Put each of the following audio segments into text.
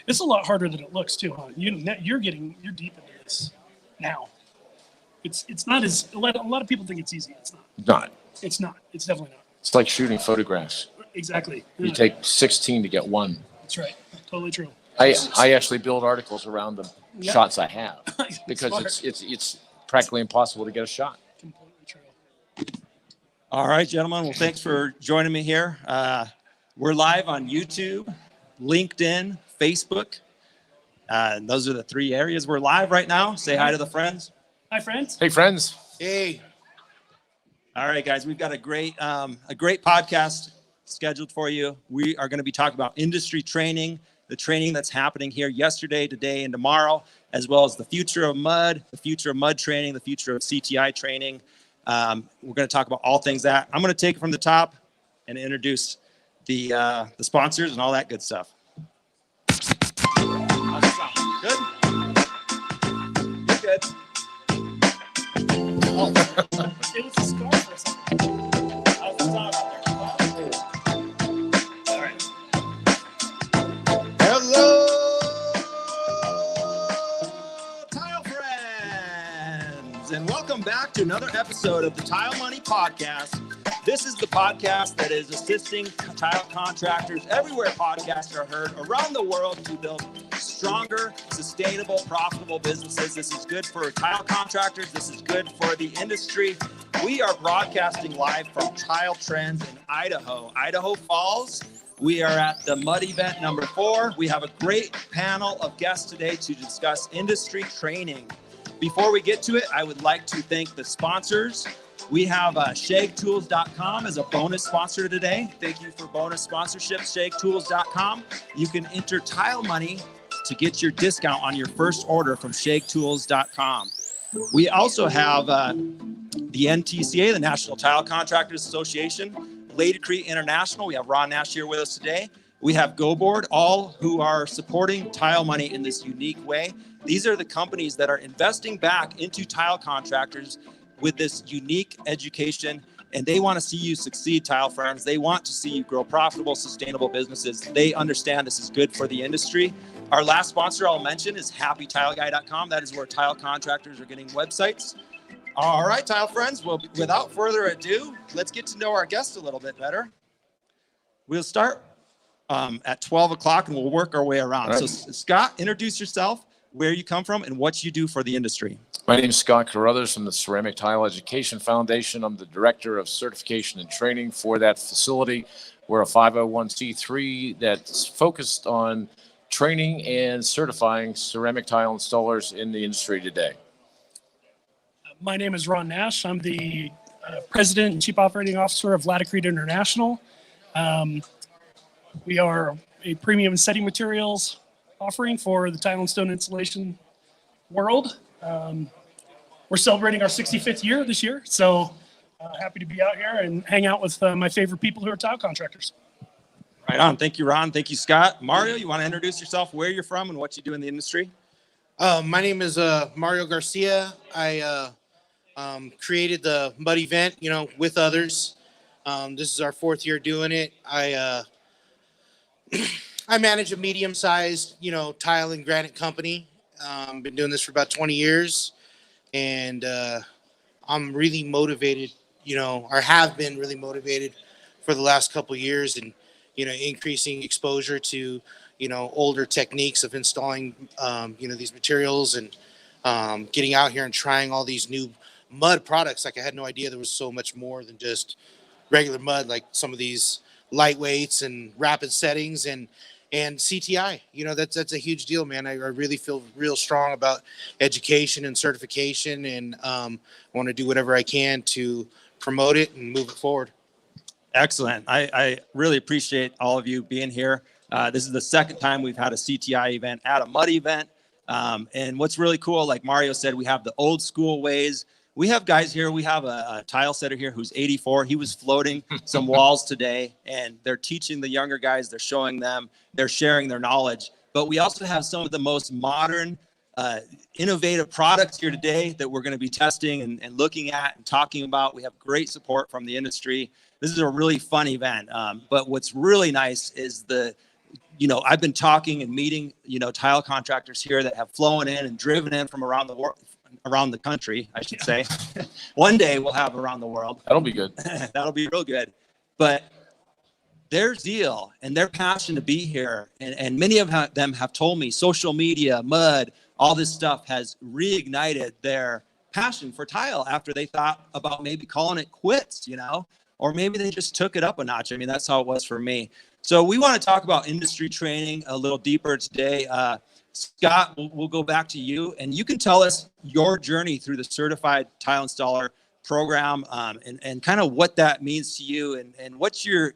It's a lot harder than it looks too, huh? You're deep into this now. It's not as, a lot of people think it's easy. It's not. Not. It's not. It's definitely not. It's like shooting photographs. Exactly. You take 16 to get one. That's right. Totally true. I actually build articles around the shots I have because it's practically impossible to get a shot. Completely true. All right, gentlemen. Well, thanks for joining me here. We're live on YouTube, LinkedIn, Facebook. Those are the three areas we're live right now. Say hi to the friends. Hi, friends. Hey, friends. Hey. All right, guys. We've got a great podcast scheduled for you. We are going to be talking about industry training, the training that's happening here yesterday, today, and tomorrow, as well as the future of mud training, the future of CTI training. We're going to talk about all things that. I'm going to take it from the top and introduce the sponsors and all that good stuff. Good? You're good. Oh. It was a scar for a second. How's the sound out there? All right. Hello, Tile friends, and welcome back to another episode of the Tile Money Podcast. This is the podcast that is assisting tile contractors everywhere podcasts are heard around the world to build stronger, sustainable, profitable businesses. This is good for tile contractors. This is good for the industry. We are broadcasting live from Tile Trends in Idaho Falls. We are at the Mud event number 4. We have a great panel of guests today to discuss industry training. Before we get to it, I would like to thank the sponsors. We have ShagTools.com as a bonus sponsor today. Thank you for bonus sponsorship, ShagTools.com. You can enter Tile Money to get your discount on your first order from ShagTools.com. We also have the NTCA, the National Tile Contractors Association, Lady Crete International. We have Ron Nash here with us today. We have GoBoard, all who are supporting Tile Money in this unique way. These are the companies that are investing back into tile contractors with this unique education, and they want to see you succeed, tile firms. They want to see you grow profitable, sustainable businesses. They understand this is good for the industry. Our last sponsor I'll mention is HappyTileGuy.com. That is where tile contractors are getting websites. All right, tile friends, well, without further ado, let's get to know our guests a little bit better. We'll start at 12 o'clock and we'll work our way around. Right. So Scott, introduce yourself, where you come from, and what you do for the industry. My name is Scott Carothers from the Ceramic Tile Education Foundation. I'm the Director of Certification and Training for that facility. We're a 501c3 that's focused on training and certifying ceramic tile installers in the industry today. My name is Ron Nash. I'm the President and Chief Operating Officer of Lady Crete International. We are a premium setting materials offering for the tile and stone installation world. We're celebrating our 65th year this year, so happy to be out here and hang out with my favorite people who are tile contractors. Right on. Thank you, Ron. Thank you, Scott. Mario, you want to introduce yourself, where you're from, and what you do in the industry? My name is Mario Garcia. I created the Mud event, with others. This is our 4th year doing it. I manage a medium-sized, tile and granite company. Been doing this for about 20 years, and I'm really motivated, or have been really motivated for the last couple of years, and increasing exposure to, older techniques of installing, these materials, and getting out here and trying all these new mud products. Like, I had no idea there was so much more than just regular mud, like some of these lightweights and rapid settings and CTI. That's a huge deal, man. I really feel real strong about education and certification, and want to do whatever I can to promote it and move it forward. Excellent. I really appreciate all of you being here. This is the second time we've had a CTI event at a mud event. And what's really cool, like Mario said, we have the old school ways. We have guys here. We have a tile setter here who's 84. He was floating some walls today, and they're teaching the younger guys. They're showing them. They're sharing their knowledge. But we also have some of the most modern, innovative products here today that we're going to be testing and looking at and talking about. We have great support from the industry. This is a really fun event. But what's really nice is the I've been talking and meeting, tile contractors here that have flown in and driven in from around the world, around the country, I should say. One day we'll have around the world. That'll be good. That'll be real good. But their zeal and their passion to be here, and many of them have told me social media, mud, all this stuff has reignited their passion for tile after they thought about maybe calling it quits, or maybe they just took it up a notch. I mean, that's how it was for me. So we want to talk about industry training a little deeper today. Scott, we'll go back to you, and you can tell us your journey through the Certified Tile Installer program, and kind of what that means to you, and what's your,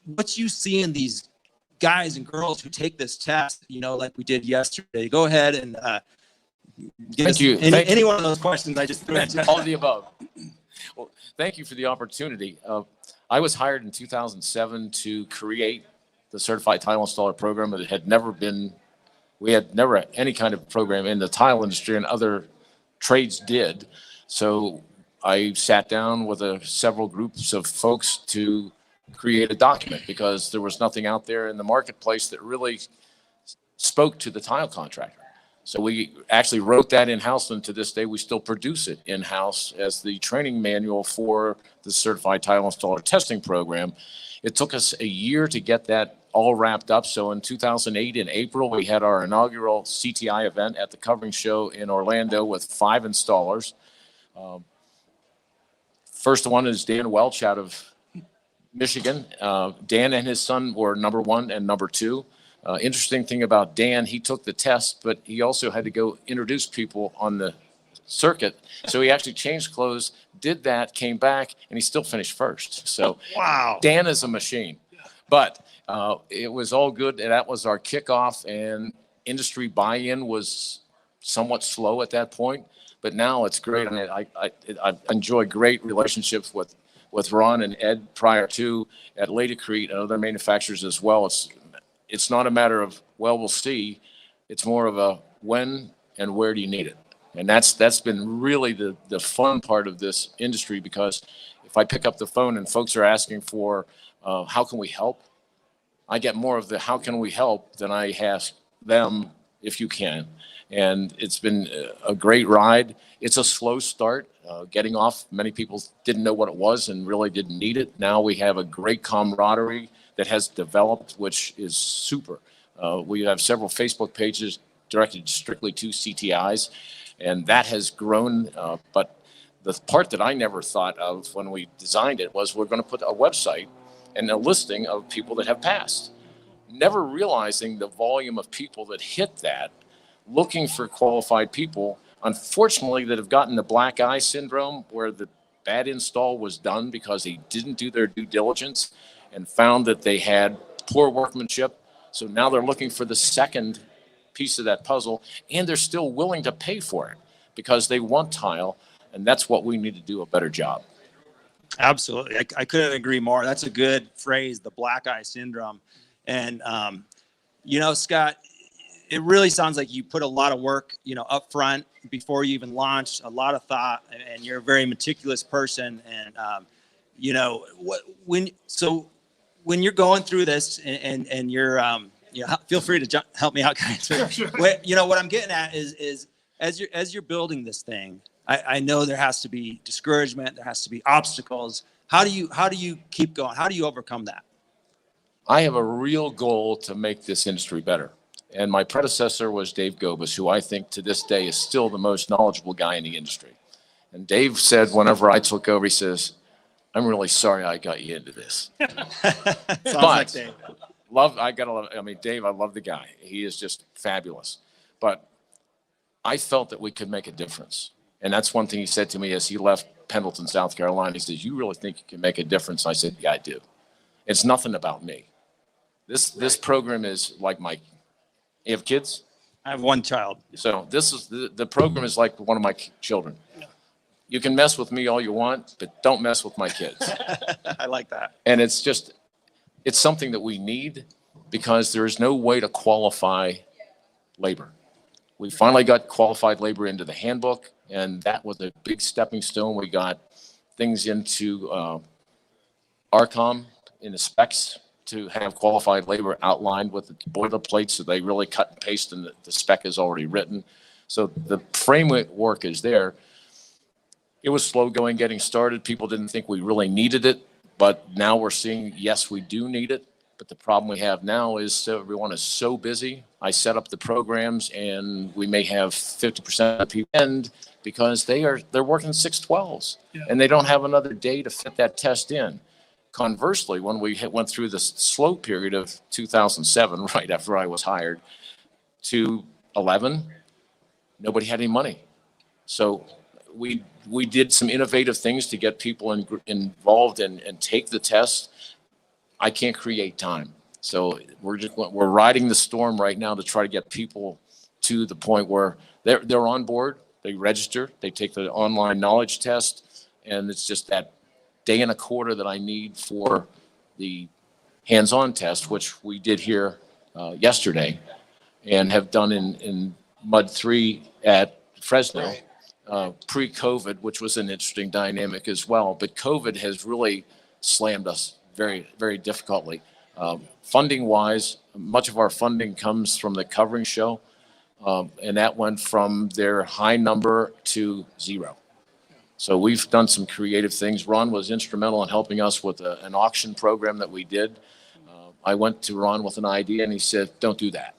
what you see in these guys and girls who take this test, like we did yesterday. Go ahead and Thank you. Any one of those questions I just threw at you. All of the above. Well, thank you for the opportunity. I was hired in 2007 to create the Certified Tile Installer program. We had never had any kind of program in the tile industry, and other trades did. So I sat down with several groups of folks to create a document, because there was nothing out there in the marketplace that really spoke to the tile contractor. So we actually wrote that in-house, and to this day, we still produce it in-house as the training manual for the Certified Tile Installer testing program. It took us a year to get that all wrapped up. So in 2008, in April, we had our inaugural CTI event at the Covering Show in Orlando with 5 installers. First one is Dan Welch out of Michigan. Dan and his son were number 1 and number 2. Interesting thing about Dan, he took the test, but he also had to go introduce people on the circuit. So he actually changed clothes, did that, came back, and he still finished first. So wow, Dan is a machine. But it was all good, and that was our kickoff, and industry buy-in was somewhat slow at that point. But now it's great. I mean, I enjoy great relationships with Ron and Ed prior to at Ladecrete and other manufacturers as well. It's not a matter of, well, we'll see. It's more of a when and where do you need it? And that's been really the fun part of this industry, because if I pick up the phone and folks are asking for how can we help, I get more of the how can we help than I ask them if you can. And it's been a great ride. It's a slow start. Getting off, many people didn't know what it was and really didn't need it. Now we have a great camaraderie that has developed, which is super. We have several Facebook pages directed strictly to CTIs, and that has grown. But the part that I never thought of when we designed it was we're going to put a website and a listing of people that have passed, never realizing the volume of people that hit that, looking for qualified people, unfortunately, that have gotten the black eye syndrome, where the bad install was done because they didn't do their due diligence and found that they had poor workmanship. So now they're looking for the second piece of that puzzle, and they're still willing to pay for it because they want tile, and that's what we need to do a better job. Absolutely. I couldn't agree more. That's a good phrase, the black eye syndrome. And, Scott, it really sounds like you put a lot of work, up front before you even launched, a lot of thought, and you're a very meticulous person. And, when you're going through this and you're, feel free to help me out, guys. Sure. What I'm getting at is as you're building this thing, I know there has to be discouragement. There has to be obstacles. How do you keep going? How do you overcome that? I have a real goal to make this industry better. And my predecessor was Dave Gobus, who I think to this day is still the most knowledgeable guy in the industry. And Dave said, whenever I took over, he says, I'm really sorry I got you into this. Sounds like Dave. Dave, I love the guy. He is just fabulous. But I felt that we could make a difference. And that's one thing he said to me as he left Pendleton, South Carolina. He says, you really think you can make a difference? I said, yeah, I do. It's nothing about me. This program is like you have kids? I have one child. So this is the program is like one of my children. You can mess with me all you want, but don't mess with my kids. I like that. And it's something that we need, because there is no way to qualify labor. We finally got qualified labor into the handbook, and that was a big stepping stone. We got things into ARCOM in the specs to have qualified labor outlined with the boilerplate, so they really cut and paste and the spec is already written. So the framework is there. It was slow going, getting started. People didn't think we really needed it, but now we're seeing, yes, we do need it. But the problem we have now is everyone is so busy. I set up the programs and we may have 50% of people end because they're working 612s and they don't have another day to fit that test in. Conversely, when we went through the slow period of 2007, right after I was hired, to 11, nobody had any money. So we did some innovative things to get people involved and take the test. I can't create time. So we're riding the storm right now to try to get people to the point where they're on board, they register, they take the online knowledge test, and it's just that day and a quarter that I need for the hands-on test, which we did here yesterday and have done in Mud 3 at Fresno pre-COVID, which was an interesting dynamic as well. But COVID has really slammed us very, very difficultly. Funding-wise, much of our funding comes from the covering show, and that went from their high number to 0. So we've done some creative things. Ron was instrumental in helping us with an auction program that we did. I went to Ron with an idea, and he said, "Don't do that."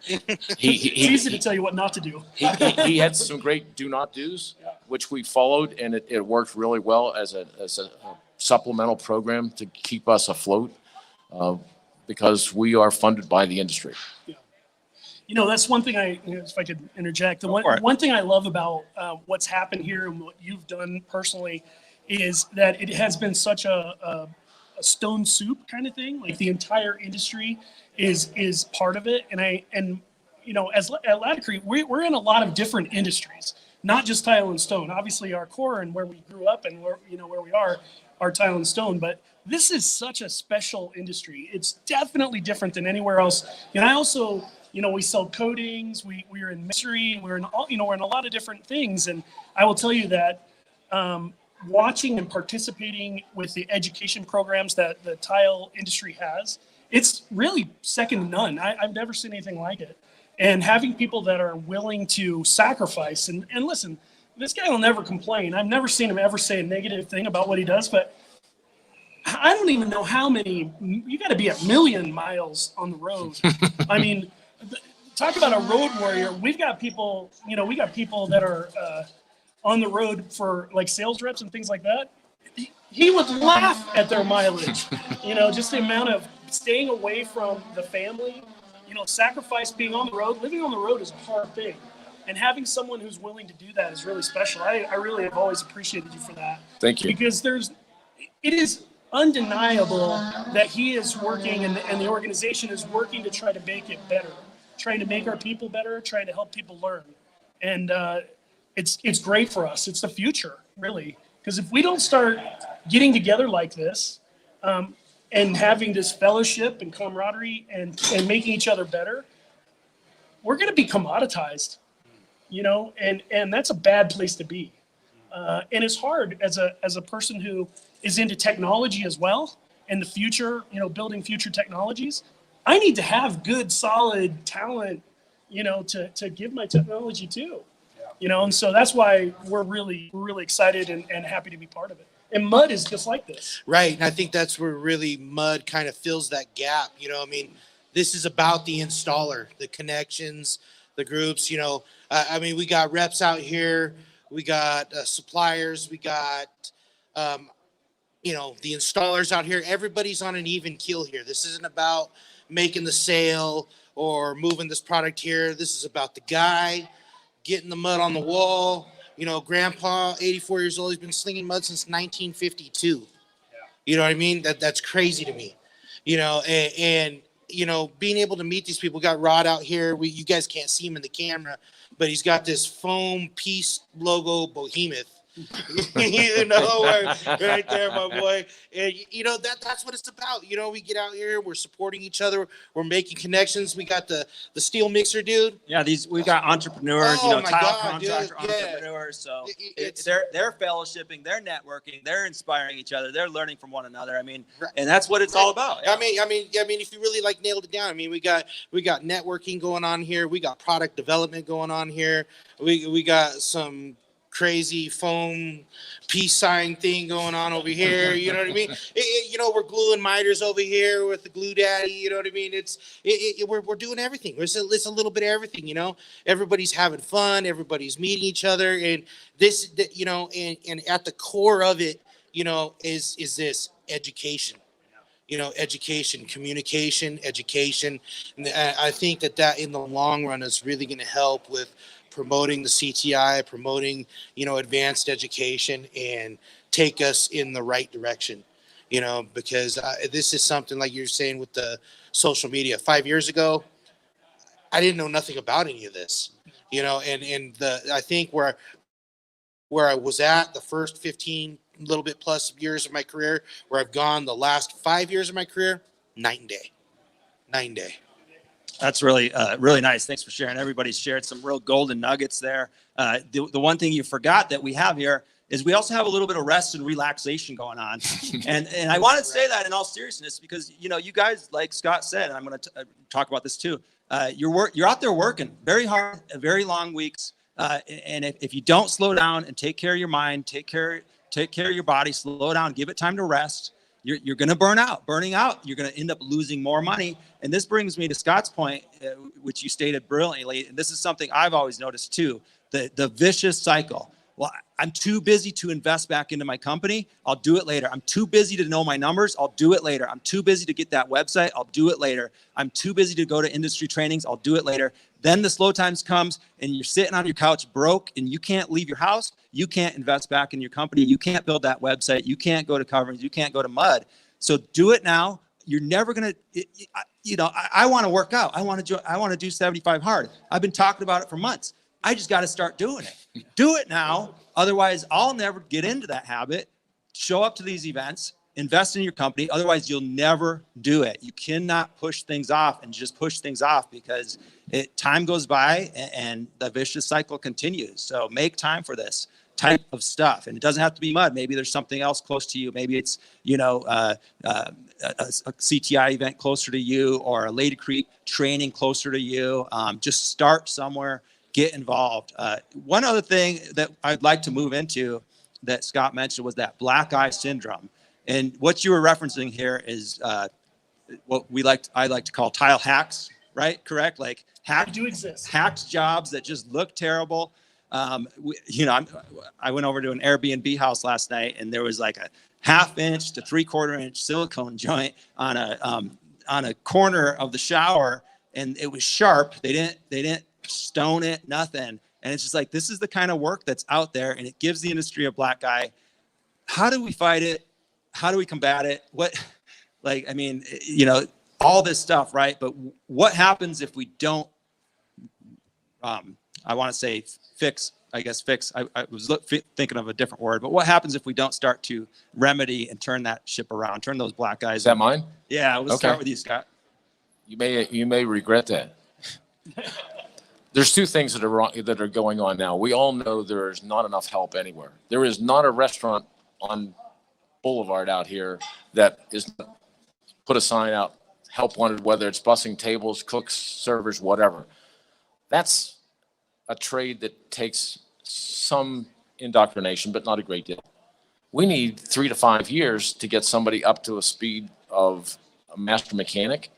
It's easy to tell you what not to do. He had some great do not do's, which we followed, and it worked really well as a supplemental program to keep us afloat because we are funded by the industry. Yeah. You know, that's one thing if I could interject, one thing I love about what's happened here and what you've done personally is that it has been such a stone soup kind of thing. Like the entire industry is part of it. And you know, as at Ladder Creek, we're in a lot of different industries, not just tile and stone. Obviously our core and where we grew up and where we are tile and stone, but this is such a special industry. It's definitely different than anywhere else. And I also, we sell coatings, we're in mystery, we're in a lot of different things. And I will tell you that watching and participating with the education programs that the tile industry has, it's really second to none. I've never seen anything like it. And having people that are willing to sacrifice and listen, this guy will never complain. I've never seen him ever say a negative thing about what he does, but I don't even know how many, you got to be 1,000,000 miles on the road. I mean, talk about a road warrior. We've got people, that are on the road for like sales reps and things like that. He would laugh at their mileage, just the amount of staying away from the family, sacrifice being on the road. Living on the road is a hard thing. And having someone who's willing to do that is really special. I really have always appreciated you for that. Thank you. Because it is undeniable that he is working and the organization is working to try to make it better, trying to make our people better, trying to help people learn. And it's great for us. It's the future, really. Because if we don't start getting together like this and having this fellowship and camaraderie and making each other better, we're going to be commoditized. And that's a bad place to be. And it's hard as a person who is into technology as well and the future, building future technologies. I need to have good, solid talent, to give my technology to, and so that's why we're really excited and happy to be part of it. And Mud is just like this. Right. And I think that's where really Mud kind of fills that gap. This is about the installer, the connections, the groups, we got reps out here, we got suppliers, we got, the installers out here. Everybody's on an even keel here. This isn't about making the sale or moving this product here. This is about the guy getting the mud on the wall. Grandpa, 84 years old, he's been slinging mud since 1952. Yeah. You know what I mean? That's crazy to me. And being able to meet these people. We got Rod out here. You guys can't see him in the camera, but he's got this foam piece logo behemoth you know, right there, my boy. And you know that's what it's about. You know, we get out here, we're supporting each other, we're making connections. We got the steel mixer dude. Yeah, we've got entrepreneurs, Oh, my tile God, dude, contractor yeah. entrepreneurs. So It's they're fellowshipping, they're networking, they're inspiring each other, they're learning from one another. I mean, Right. and that's what it's all about. I mean, if you really like nailed it down, I mean, we got networking going on here. We got product development going on here. We got some crazy foam peace sign thing going on over here. You know what I mean? You know, we're gluing miters over here with the glue daddy. You know what I mean? We're doing everything. It's a little bit of everything. You know, everybody's having fun. Everybody's meeting each other, and this, you know, and at the core of it, you know, is this education. You know, education, communication, education. And I think that in the long run is really going to help with promoting the CTI, promoting, you know, advanced education, and take us in the right direction, you know, because this is something like you're saying with the social media. 5 years ago, I didn't know nothing about any of this, you know, and I think where I was at the first 15 little bit plus years of my career, where I've gone the last 5 years of my career, night and day. That's really, really nice. Thanks for sharing. Everybody's shared some real golden nuggets there. The one thing you forgot that we have here is we also have a little bit of rest and relaxation going on. and I want to say that in all seriousness, because, you know, you guys, like Scott said, and I'm going to talk about this too, you're out there working very hard, very long weeks. And if you don't slow down and take care of your mind, take care of your body, slow down, give it time to rest, you're going to burn out. Burning out, you're going to end up losing more money. And this brings me to Scott's point, which you stated brilliantly. And this is something I've always noticed too, the vicious cycle. Well, I'm too busy to invest back into my company. I'll do it later. I'm too busy to know my numbers. I'll do it later. I'm too busy to get that website. I'll do it later. I'm too busy to go to industry trainings. I'll do it later. Then the slow times comes and you're sitting on your couch broke and you can't leave your house. You can't invest back in your company. You can't build that website. You can't go to coverings. You can't go to mud. So do it now. You're never going to, you know, I want to work out. I want to do 75 hard. I've been talking about it for months. I just got to start doing it. Do it now. Otherwise, I'll never get into that habit. Show up to these events, invest in your company. Otherwise, you'll never do it. You cannot push things off and just push things off, because time goes by and the vicious cycle continues. So make time for this type of stuff. And it doesn't have to be mud. Maybe there's something else close to you. Maybe it's, you know, a CTI event closer to you, or a Lady Creek training closer to you. Just start somewhere. Get involved. One other thing that I'd like to move into that Scott mentioned was that black eye syndrome. And what you were referencing here is what I like to call tile hacks, right? Correct? Like Do exist. hacked jobs that just look terrible. You know, I went over to an Airbnb house last night, and there was like a 1/2 inch to 3/4 inch silicone joint on a corner of the shower, and it was sharp. They didn't stone it, nothing. And it's just like, this is the kind of work that's out there, and it gives the industry a black eye. How do we fight it? How do we combat it? I mean, you know, all this stuff, right? But what happens if we don't, I want to say fix. I was thinking of a different word, but what happens if we don't start to remedy and turn that ship around, turn those black eyes? Is that mine? Yeah, we'll Okay. start with you, Scott. You may regret that. There's two things that are wrong, that are going on now. We all know there is not enough help anywhere. There is not a restaurant on Boulevard out here that is put a sign out, help wanted, whether it's bussing tables, cooks, servers, whatever. That's a trade that takes some indoctrination, but not a great deal. We need 3 to 5 years to get somebody up to a speed of a master mechanic.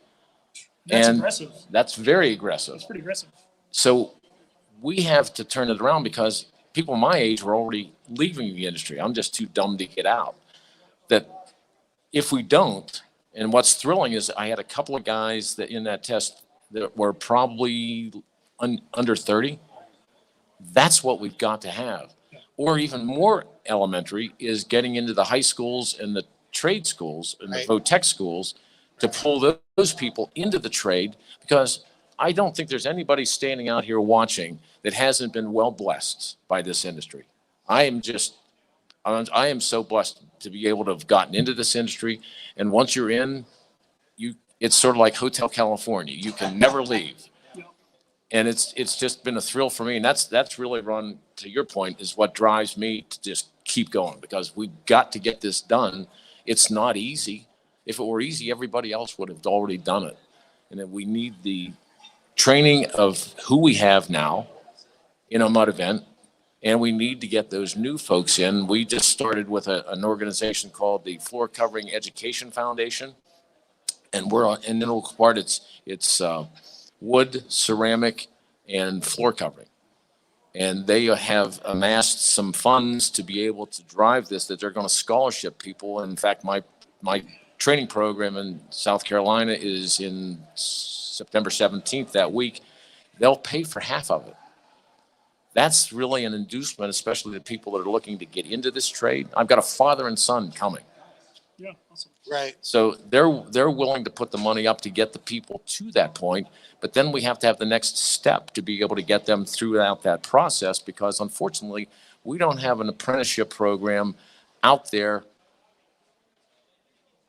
That's And aggressive. that's very aggressive. That's pretty aggressive. So we have to turn it around, because people my age were already leaving the industry. I'm just too dumb to get out. That if we don't, and what's thrilling is I had a couple of guys that in that test that were probably under 30. That's what we've got to have. Or even more elementary is getting into the high schools and the trade schools and the Right. VOTEC schools to pull those people into the trade, because I don't think there's anybody standing out here watching that hasn't been well blessed by this industry. I am just I am so blessed to be able to have gotten into this industry. And once you're in, it's sort of like Hotel California. You can never leave. And it's just been a thrill for me. And that's really, Ron, to your point, is what drives me to just keep going, because we've got to get this done. It's not easy. If it were easy, everybody else would have already done it. And then we need the training of who we have now in a mud event, and we need to get those new folks in. We just started with an organization called the Floor Covering Education Foundation, and in integral part it's wood, ceramic, and floor covering. And they have amassed some funds to be able to drive this, that they're going to scholarship people. In fact, my training program in South Carolina is in September 17th that week. They'll pay for half of it. That's really an inducement, especially the people that are looking to get into this trade. I've got a father and son coming. Yeah, awesome. Right. So they're willing to put the money up to get the people to that point. But then we have to have the next step to be able to get them throughout that process, because unfortunately, we don't have an apprenticeship program out there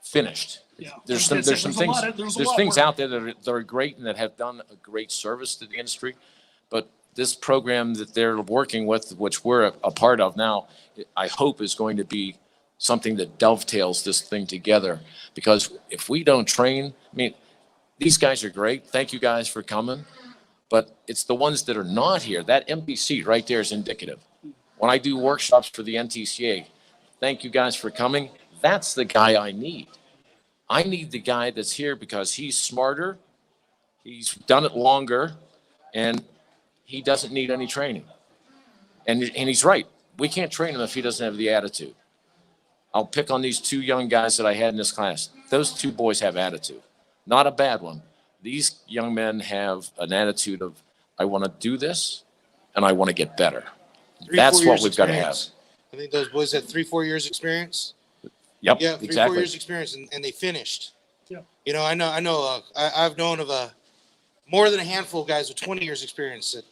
finished. Yeah. There's some things where- out there that are great and that have done a great service to the industry. But this program that they're working with, which we're a part of now, I hope is going to be something that dovetails this thing together. Because if we don't train, I mean, these guys are great. Thank you guys for coming. But it's the ones that are not here. That empty seat right there is indicative. When I do workshops for the NTCA, thank you guys for coming. That's the guy I need. I need the guy that's here because he's smarter, he's done it longer, and he doesn't need any training. And he's right. We can't train him if he doesn't have the attitude. I'll pick on these two young guys that I had in this class. Those two boys have attitude. Not a bad one. These young men have an attitude of, I want to do this and I want to get better. That's what we've got to have. I think those boys had 3-4 years experience. Yep, Yeah, 3-4 exactly. years experience, and they finished. Yeah. You know, I've known of more than a handful of guys with 20 years experience that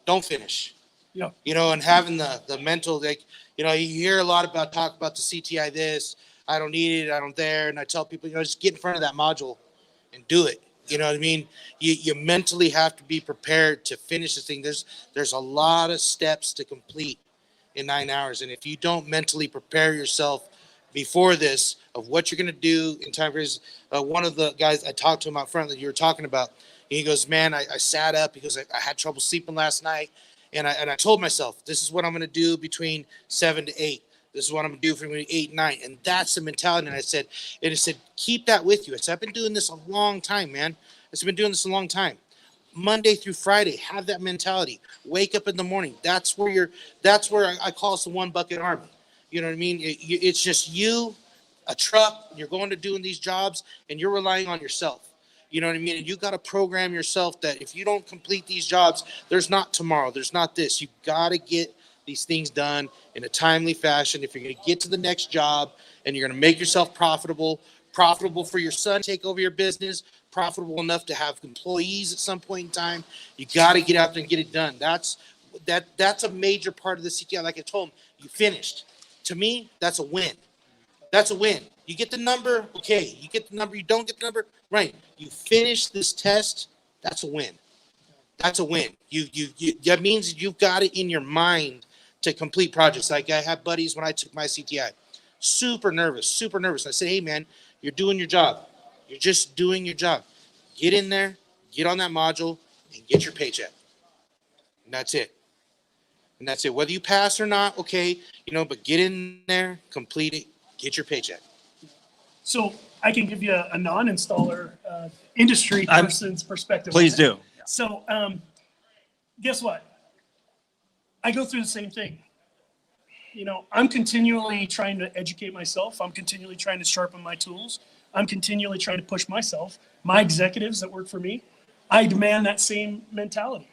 don't finish. Yeah. You know, and having the mental, like, you know, you hear a lot about talk about the CTI this, I don't need it, I don't there, and I tell people, you know, just get in front of that module and do it. You know what I mean? You mentally have to be prepared to finish this thing. There's a lot of steps to complete in 9 hours, and if you don't mentally prepare yourself before this of what you're going to do in time for his, one of the guys I talked to him out front that you were talking about, he goes, man, I sat up because I had trouble sleeping last night. And I told myself, this is what I'm going to do between 7 to 8. This is what I'm going to do from 8 and 9. And that's the mentality. And I said, keep that with you. I said, I've been doing this a long time, man. I've been doing this a long time. Monday through Friday, have that mentality. Wake up in the morning. That's where I call us the one bucket army. You know what I mean? It's just you, a truck, you're going to doing these jobs, and you're relying on yourself. You know what I mean? And you got to program yourself that if you don't complete these jobs, there's not tomorrow. There's not this. You got to get these things done in a timely fashion. If you're going to get to the next job and you're going to make yourself profitable for your son, take over your business, profitable enough to have employees at some point in time, you got to get out there and get it done. That's a major part of the CTI. Like I told him, you finished. To me, that's a win. That's a win. You get the number, okay. You get the number, you don't get the number, right. You finish this test, that's a win. That's a win. That means you've got it in your mind to complete projects. Like I had buddies when I took my CTI, super nervous. I said, hey man, you're doing your job. You're just doing your job. Get in there, get on that module, and get your paycheck. And that's it. And that's it. Whether you pass or not, okay, you know, but get in there, complete it, get your paycheck. So I can give you a non-installer industry person's perspective. Please do. So guess what? I go through the same thing. You know, I'm continually trying to educate myself. I'm continually trying to sharpen my tools. I'm continually trying to push myself. My executives that work for me, I demand that same mentality.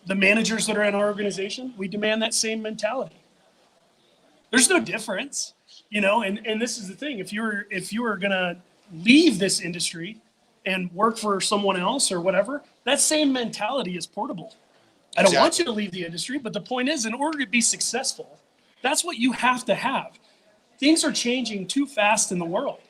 The managers that are in our organization, we demand that same mentality. There's no difference, you know, and this is the thing. If you were gonna leave this industry and work for someone else or whatever, that same mentality is portable. I don't want you to leave the industry, but the point is, in order to be successful, That's what you have to have. Things are changing too fast in the world.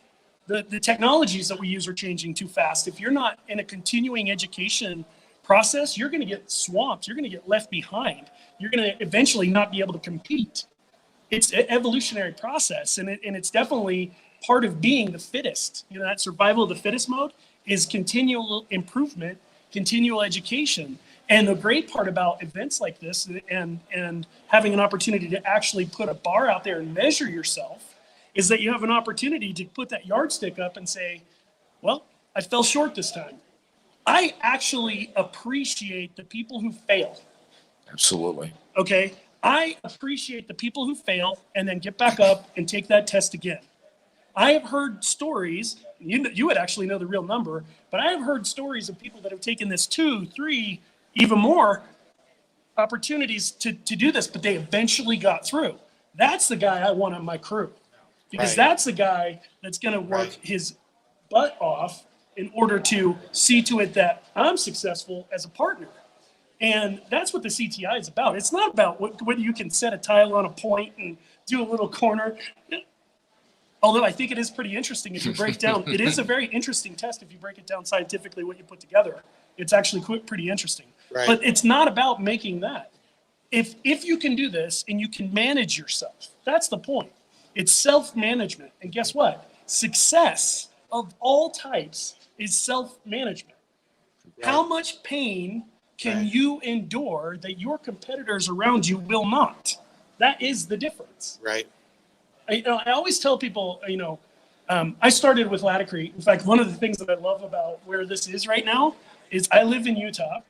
The technologies that we use are changing too fast. If you're not in a continuing education process, you're going to get swamped. You're going to get left behind. You're going to eventually not be able to compete. It's an evolutionary process, and it's definitely part of being the fittest. You know, that survival of the fittest mode is continual improvement, continual education. And the great part about events like this and having an opportunity to actually put a bar out there and measure yourself is that you have an opportunity to put that yardstick up and say, well, I fell short this time. I actually appreciate the people who fail. Absolutely. Okay. I appreciate the people who fail and then get back up and take that test again. I have heard stories, you would actually know the real number, but I have heard stories of people that have taken this 2, 3, even more opportunities to do this, but they eventually got through. That's the guy I want on my crew, because that's the guy that's going to work his butt off in order to see to it that I'm successful as a partner. And that's what the CTI is about. It's not about whether you can set a tile on a point and do a little corner. Although I think it is pretty interesting if you break down, it is a very interesting test if you break it down scientifically what you put together. It's actually pretty interesting. Right. But it's not about making that. If you can do this and you can manage yourself, that's the point. It's self-management. And guess what? Success of all types is self-management. Right. How much pain can you endure that your competitors around you will not? That is the difference. Right. I always tell people, I started with Laticrete. In fact, one of the things that I love about where this is right now is I live in Utah.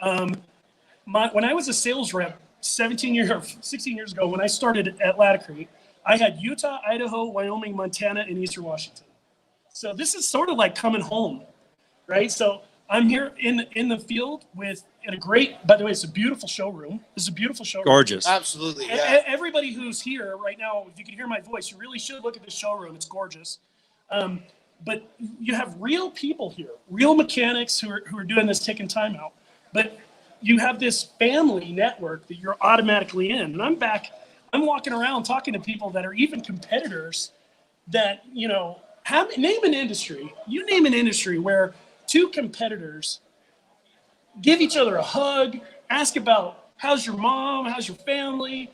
When I was a sales rep 16 years ago, when I started at Laticrete, I had Utah, Idaho, Wyoming, Montana, and Eastern Washington. So this is sort of like coming home, right? So I'm here in the field by the way, it's a beautiful showroom. This is a beautiful showroom. Gorgeous. Absolutely. Yeah. Everybody who's here right now, if you can hear my voice, you really should look at this showroom. It's gorgeous. But you have real people here, real mechanics who are doing this, taking time out. But you have this family network that you're automatically in. And I'm walking around talking to people that are even competitors that, name an industry where two competitors give each other a hug, ask about how's your mom, how's your family.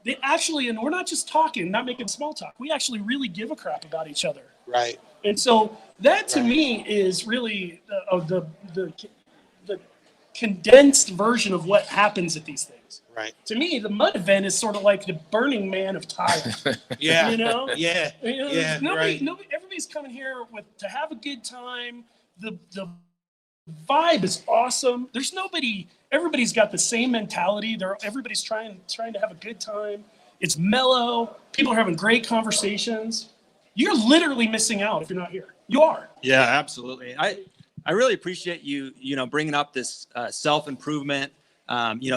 They actually, and we're not just talking, not making small talk. We actually really give a crap about each other. Right. And so that to me is really the condensed version of what happens at these things. Right. To me, the mud event is sort of like the Burning Man of tile. Yeah. Yeah. Nobody, everybody's coming here to have a good time. The vibe is awesome. Everybody's got the same mentality. Everybody's trying to have a good time. It's mellow. People are having great conversations. You're literally missing out if you're not here. You are. Yeah, absolutely. I really appreciate you bringing up this self-improvement,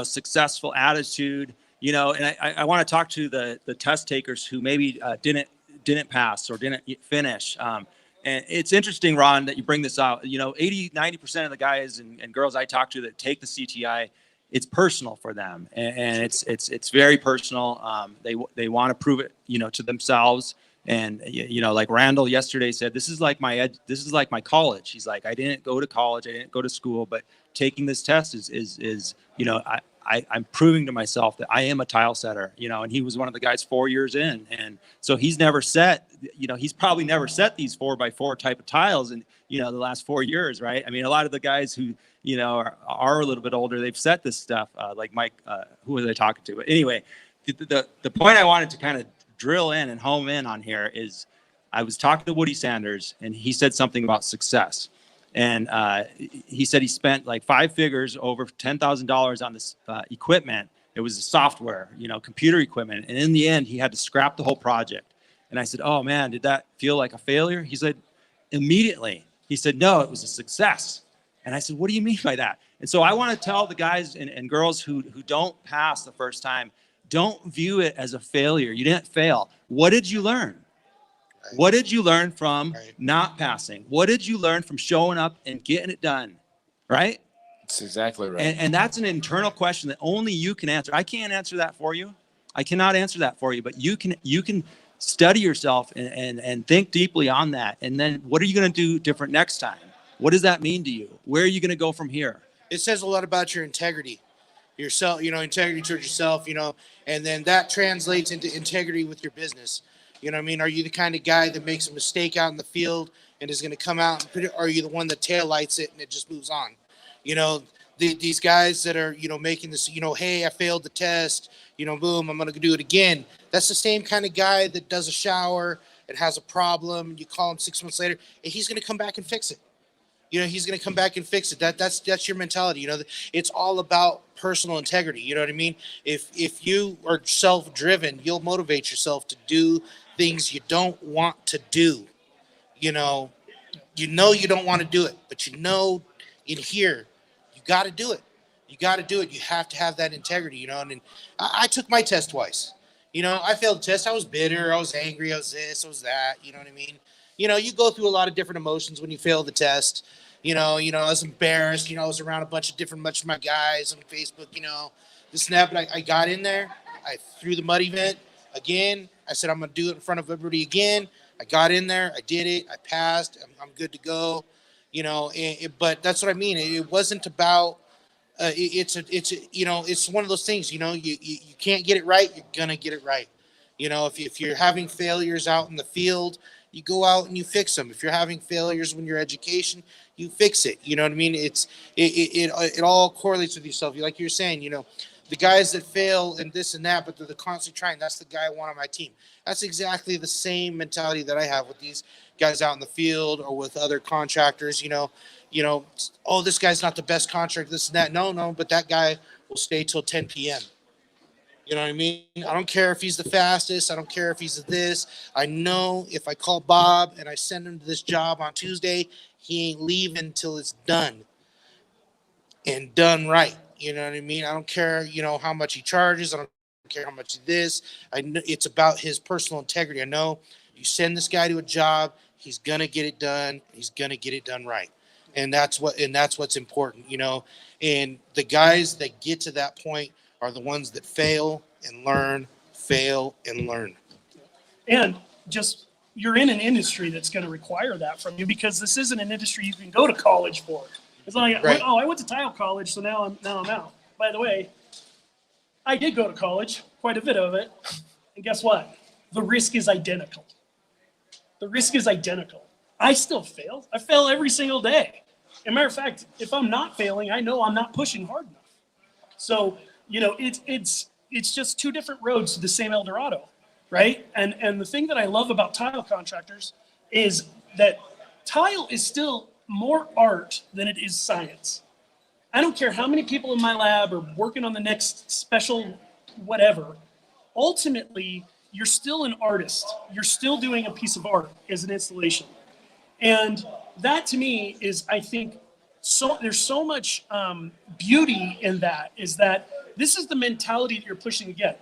successful attitude, and I want to talk to the test takers who maybe didn't pass or didn't finish. And it's interesting, Ron, that you bring this out. 80-90% of the guys and girls I talk to that take the CTI, it's personal for them, and it's very personal. They want to prove it, to themselves. And like Randall yesterday said, this is like my college. He's like, I didn't go to college, I didn't go to school, but taking this test is I'm proving to myself that I am a tile setter, and he was one of the guys 4 years in. And so he's never set, he's probably never set these 4x4 type of tiles in, the last 4 years, right? I mean, a lot of the guys who, are a little bit older, they've set this stuff, like Mike, who was I talking to? But anyway, the point I wanted to kind of drill in and home in on here is I was talking to Woody Sanders, and he said something about success. And he said he spent like 5 figures, over $10,000 on this equipment. It was software, computer equipment. And in the end, he had to scrap the whole project. And I said, oh man, did that feel like a failure? He said, immediately. He said, no, it was a success. And I said, what do you mean by that? And so I want to tell the guys and girls who don't pass the first time, don't view it as a failure. You didn't fail. What did you learn? Right. What did you learn from not passing? What did you learn from showing up and getting it done? Right? That's exactly right. And that's an internal question that only you can answer. I can't answer that for you. I cannot answer that for you, but you can study yourself and think deeply on that. And then what are you going to do different next time? What does that mean to you? Where are you going to go from here? It says a lot about your integrity, yourself, integrity towards yourself, and then that translates into integrity with your business. You know what I mean? Are you the kind of guy that makes a mistake out in the field and is going to come out and put it, or are you the one that tail lights it and it just moves on? These guys that are, making this, hey, I failed the test, boom, I'm going to do it again. That's the same kind of guy that does a shower and has a problem. You call him 6 months later and he's going to come back and fix it. He's going to come back and fix it. That's your mentality. It's all about personal integrity. You know what I mean? If you are self-driven, you'll motivate yourself to do things you don't want to do. You don't want to do it, but in here, you got to do it. You got to do it. You have to have that integrity, and I took my test twice. I failed the test. I was bitter. I was angry. I was this, I was that. You know what I mean? You go through a lot of different emotions when you fail the test. I was embarrassed. I was around a bunch of my guys on Facebook, this and that. But I got in there. I threw the mud event again. I said, I'm going to do it in front of everybody again. I got in there. I did it. I passed. I'm good to go. But that's what I mean. It wasn't about, it's one of those things, you can't get it right. You're going to get it right. If you're having failures out in the field, you go out and you fix them. If you're having failures when you're education, you fix it. You know what I mean? It all correlates with yourself. Like you're saying, the guys that fail and this and that, but they're constantly trying. That's the guy I want on my team. That's exactly the same mentality that I have with these guys out in the field or with other contractors. Oh, this guy's not the best contractor, this and that. No, but that guy will stay till 10 p.m. You know what I mean? I don't care if he's the fastest. I don't care if he's this. I know if I call Bob and I send him to this job on Tuesday, he ain't leaving until it's done and done right. You know what I mean? I don't care, how much he charges. I don't care how much this. I know it's about his personal integrity. I know you send this guy to a job, he's gonna get it done. He's gonna get it done right, and that's what's important. And the guys that get to that point are the ones that fail and learn. And just you're in an industry that's going to require that from you, because this isn't an industry you can go to college for. It's like, right. Oh, I went to tile college, so now I'm out. By the way, I did go to college, quite a bit of it, and guess what? The risk is identical. I still fail. I fail every single day. As a matter of fact, if I'm not failing, I know I'm not pushing hard enough. So, it's just two different roads to the same El Dorado, right? And the thing that I love about tile contractors is that tile is still more art than it is science. I don't care how many people in my lab are working on the next special whatever. Ultimately, you're still an artist. You're still doing a piece of art as an installation. And that to me is, I think, there's so much beauty in that, is that this is the mentality that you're pushing to get.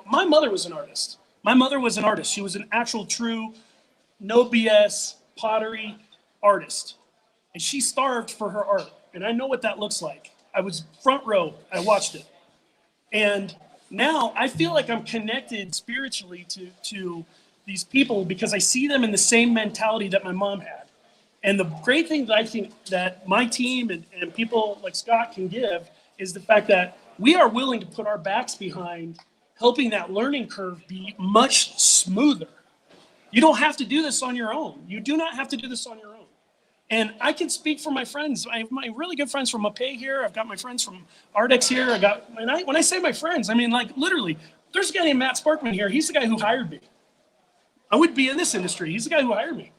My mother was an artist. She was an actual true, no BS, pottery artist. And she starved for her art. And I know what that looks like. I was front row. I watched it. And now I feel like I'm connected spiritually to these people, because I see them in the same mentality that my mom had. And the great thing that I think that my team and people like Scott can give is the fact that we are willing to put our backs behind helping that learning curve be much smoother. You don't have to do this on your own. You do not have to do this on your own. And I can speak for my friends. I have my really good friends from Mapei here. I've got my friends from Ardex here. When I say my friends, I mean, like, literally, there's a guy named Matt Sparkman here. He's the guy who hired me. I would be in this industry. He's the guy who hired me.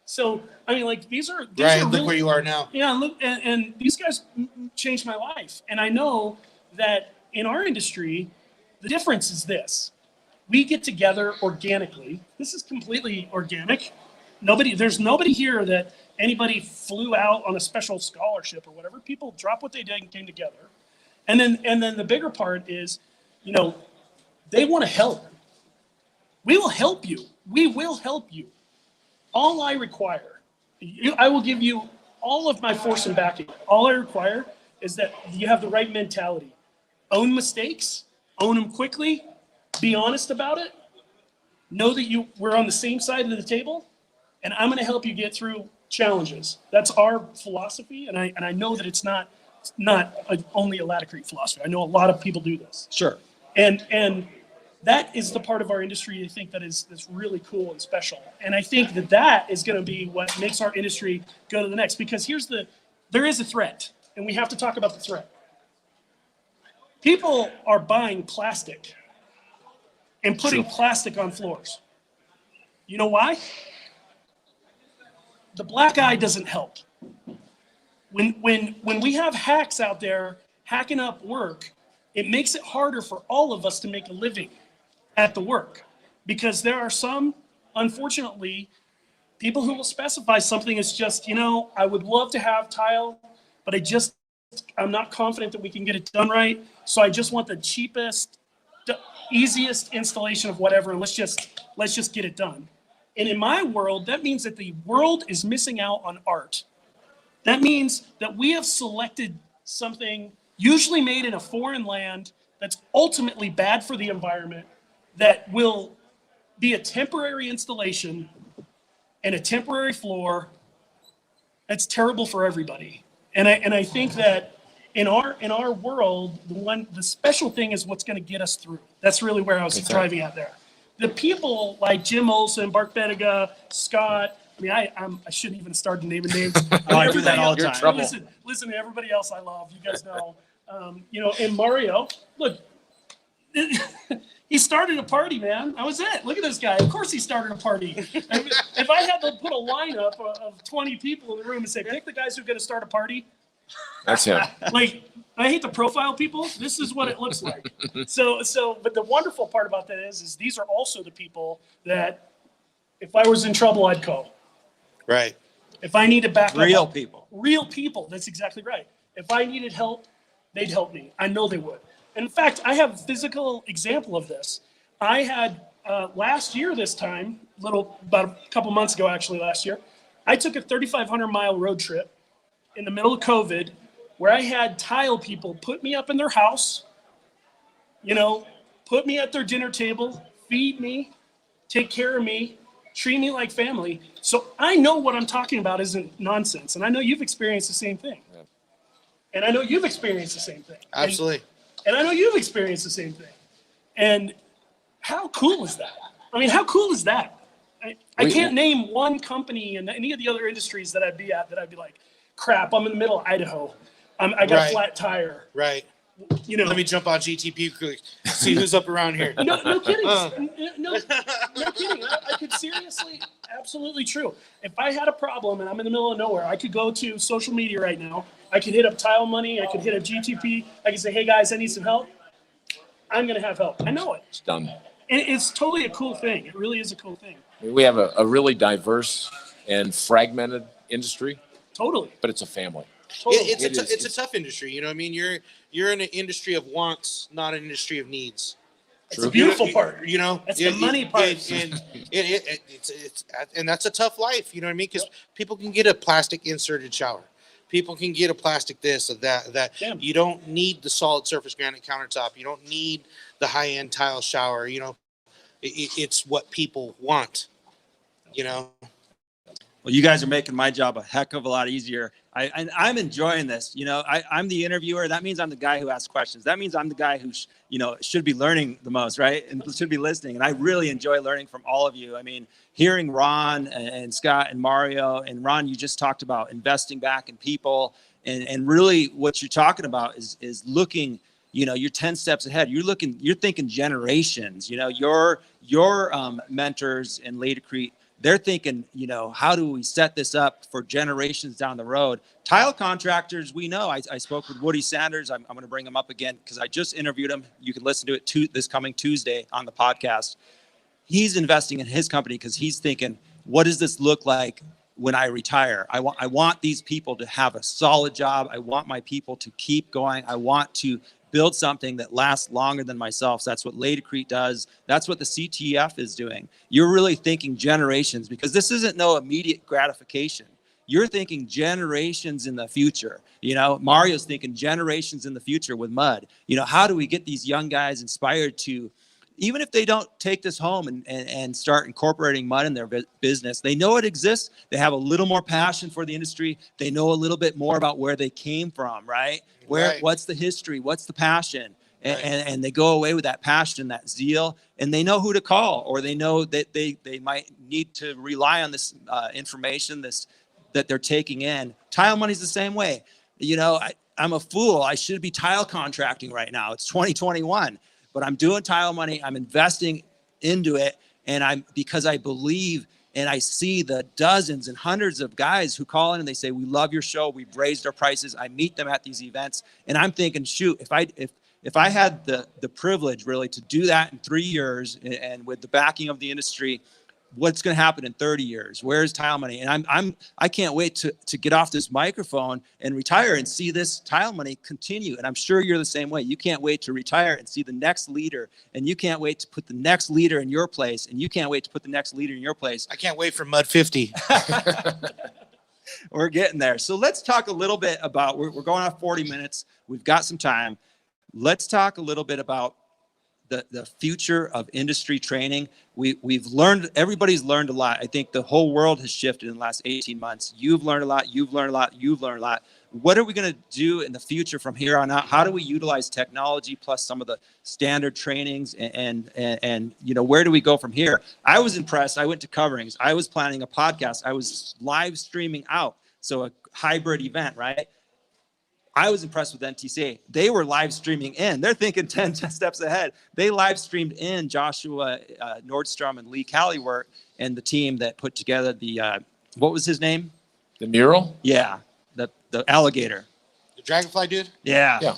So, I mean, like, these are Brian, really, look where you are now. Yeah, look, and these guys changed my life. And I know that in our industry, the difference is this. We get together organically. This is completely organic. There's nobody here that anybody flew out on a special scholarship or whatever. People dropped what they did and came together. And then the bigger part is, they want to help. We will help you. We will help you. All I require, I will give you all of my force and backing. All I require is that you have the right mentality. Own mistakes, own them quickly, Be honest about it. Know that we're on the same side of the table, and I'm going to help you get through challenges. That's our philosophy, and I know that it's not only a Ladder Creek philosophy. I know a lot of people do this. Sure. And that is the part of our industry I think that's really cool and special. And I think that is going to be what makes our industry go to the next. Because there is a threat, and we have to talk about the threat. People are buying plastic and putting plastic on floors. You know why? The black eye doesn't help. When we have hacks out there hacking up work, it makes it harder for all of us to make a living at the work, because there are some, unfortunately, people who will specify something as just, I would love to have tile, but I'm not confident that we can get it done right. So I just want the cheapest, easiest installation of whatever, and let's just get it done. And in my world, that means that the world is missing out on art. That means that we have selected something usually made in a foreign land that's ultimately bad for the environment, that will be a temporary installation and a temporary floor. That's terrible for everybody. And I think that in our world, the special thing is what's going to get us through. That's really where I was driving at there. The people like Jim Olson, Bart Benega, Scott. I mean, I shouldn't even start naming names. I do that all the time. Listen to everybody else I love. You guys know. And Mario, look, he started a party, man. That was it. Look at this guy. Of course he started a party. If I had to put a lineup of 20 people in the room and say, pick the guys who are going to start a party. That's him. Like, I hate to profile people. This is what it looks like. But the wonderful part about that is these are also the people that if I was in trouble, I'd call. Right. If I needed backup. Real people. Real people. That's exactly right. If I needed help, they'd help me. I know they would. In fact, I have a physical example of this. I had last year this time, about a couple months ago actually last year, I took a 3,500-mile road trip in the middle of COVID where I had tile people put me up in their house, put me at their dinner table, feed me, take care of me, treat me like family. So I know what I'm talking about isn't nonsense. And I know you've experienced the same thing. Yeah. And I know you've experienced the same thing. Absolutely. And I know you've experienced the same thing. And how cool is that? I mean, how cool is that? I can't name one company in any of the other industries that I'd be at that I'd be like, crap, I'm in the middle of Idaho. I got a flat tire. Right. Let me jump on GTP quick, see who's up around here. No kidding. No kidding. I could seriously, absolutely true. If I had a problem and I'm in the middle of nowhere, I could go to social media right now. I could hit up Tile Money. I could hit up GTP. I could say, hey guys, I need some help. I'm going to have help. I know it. It's done. And it's totally a cool thing. It really is a cool thing. We have a really diverse and fragmented industry. Totally. But it's a family. Totally. It's a tough industry. You know what I mean? You're in an industry of wants, not an industry of needs. It's the beautiful part. That's the money part. And that's a tough life. You know what I mean? Because people can get a plastic inserted shower. People can get a plastic this or that. Damn. You don't need the solid surface granite countertop. You don't need the high-end tile shower. It's what people want. Well, you guys are making my job a heck of a lot easier. I'm enjoying this. I'm the interviewer. That means I'm the guy who asks questions. That means I'm the guy who, should be learning the most, right? And should be listening. And I really enjoy learning from all of you. I mean, hearing Ron and Scott and Mario and Ron, you just talked about investing back in people. And really what you're talking about is looking, you're 10 steps ahead. You're thinking generations, your mentors in Ladder Creek, they're thinking, how do we set this up for generations down the road? Tile contractors, we know. I spoke with Woody Sanders. I'm going to bring him up again because I just interviewed him. You can listen to it this coming Tuesday on the podcast. He's investing in his company because he's thinking, what does this look like when I retire? I want these people to have a solid job. I want my people to keep going. I want to build something that lasts longer than myself. So that's what Ladder Creek does. That's what the CTF is doing. You're really thinking generations because this isn't no immediate gratification. You're thinking generations in the future. Mario's thinking generations in the future with mud. How do we get these young guys inspired to even if they don't take this home and start incorporating mud in their business, they know it exists. They have a little more passion for the industry. They know a little bit more about where they came from, right? What's the history? What's the passion? And they go away with that passion, that zeal, and they know who to call, or they know that they might need to rely on this information that they're taking in. Tile money's the same way. You know, I'm a fool. I should be tile contracting right now. It's 2021. But I'm doing tile money. I'm investing into it. And because I believe, and I see the dozens and hundreds of guys who call in and they say, we love your show. We've raised our prices. I meet them at these events. And I'm thinking, shoot, if I had the privilege really to do that in 3 years and with the backing of the industry, what's going to happen in 30 years? Where's tile money? And I can't wait to get off this microphone and retire and see this tile money continue. And I'm sure you're the same way. You can't wait to retire and see the next leader, and you can't wait to put the next leader in your place, and you can't wait to put the next leader in your place. I can't wait for Mud 50. We're getting there. So let's talk a little bit about, we're going off 40 minutes. We've got some time. Let's talk a little bit about the future of industry training. We've learned, everybody's learned a lot. I think the whole world has shifted in the last 18 months. You've learned a lot. You've learned a lot. You've learned a lot. What are we going to do in the future from here on out? How do we utilize technology plus some of the standard trainings and you know, where do we go from here? I was impressed. I went to coverings. I was planning a podcast. I was live streaming out. So a hybrid event, right? I was impressed with NTCA. They were live streaming in. They're thinking 10 steps ahead. They live streamed in Joshua Nordstrom and Lee Callywort and the team that put together the, what was his name? The mural? Yeah, the alligator. The dragonfly dude? Yeah. Yeah.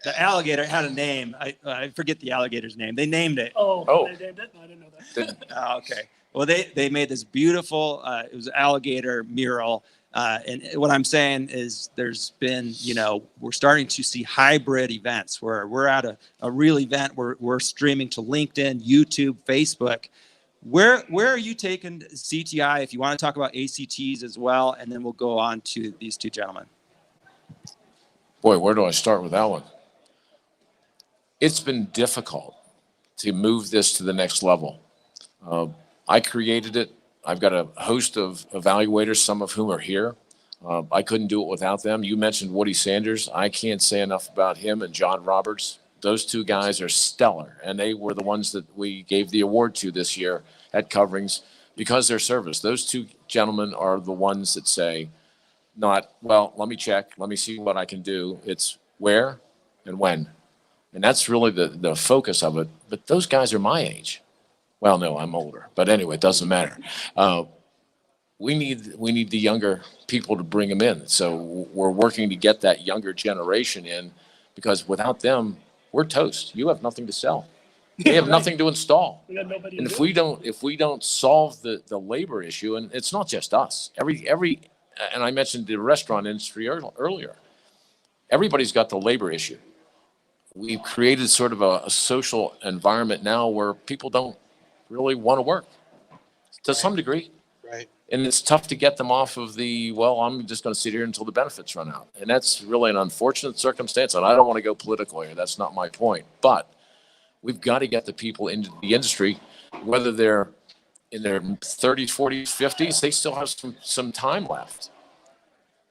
The alligator had a name. I forget the alligator's name. They named it. Oh. They named it? I didn't know that. Oh, okay. Well, they made this beautiful, it was an alligator mural. And what I'm saying is there's been, you know, we're starting to see hybrid events where we're at a real event where we're streaming to LinkedIn, YouTube, Facebook. Where are you taking CTI, if you want to talk about ACTs as well, and then we'll go on to these two gentlemen. Boy, where do I start with that one? It's been difficult to move this to the next level. I created it. I've got a host of evaluators, some of whom are here. I couldn't do it without them. You mentioned Woody Sanders. I can't say enough about him and John Roberts. Those two guys are stellar, and they were the ones that we gave the award to this year at coverings because of their service. Those two gentlemen are the ones that say, not, well, let me check, let me see what I can do. It's where and when. And that's really the focus of it. But those guys are my age. Well, no, I'm older, but anyway, it doesn't matter. We need the younger people to bring them in. So we're working to get that younger generation in, because without them, we're toast. You have nothing to sell. They have nothing to install. We got nobody And to if we don't solve the labor issue, and it's not just us. Every and I mentioned the restaurant industry earlier. Everybody's got the labor issue. We've created sort of a social environment now where people don't really want to work to some degree. Right. And it's tough to get them off of I'm just going to sit here until the benefits run out. And that's really an unfortunate circumstance. And I don't want to go political here. That's not my point. But we've got to get the people into the industry, whether they're in their 30s, 40s, 50s, they still have some time left.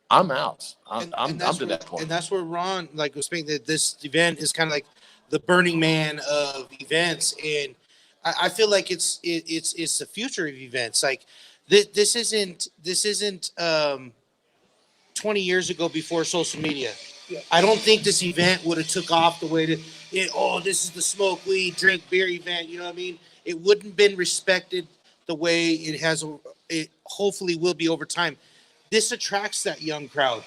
I'm out. I'm to that point. And that's where Ron was saying that this event is kind of like the Burning Man of events. And I feel like it's the future of events. Like this isn't 20 years ago before social media. Yeah. I don't think this event would have took off the way that this is the smoke weed, drink beer event. You know what I mean? It wouldn't been respected the way it has. It hopefully will be over time. This attracts that young crowd.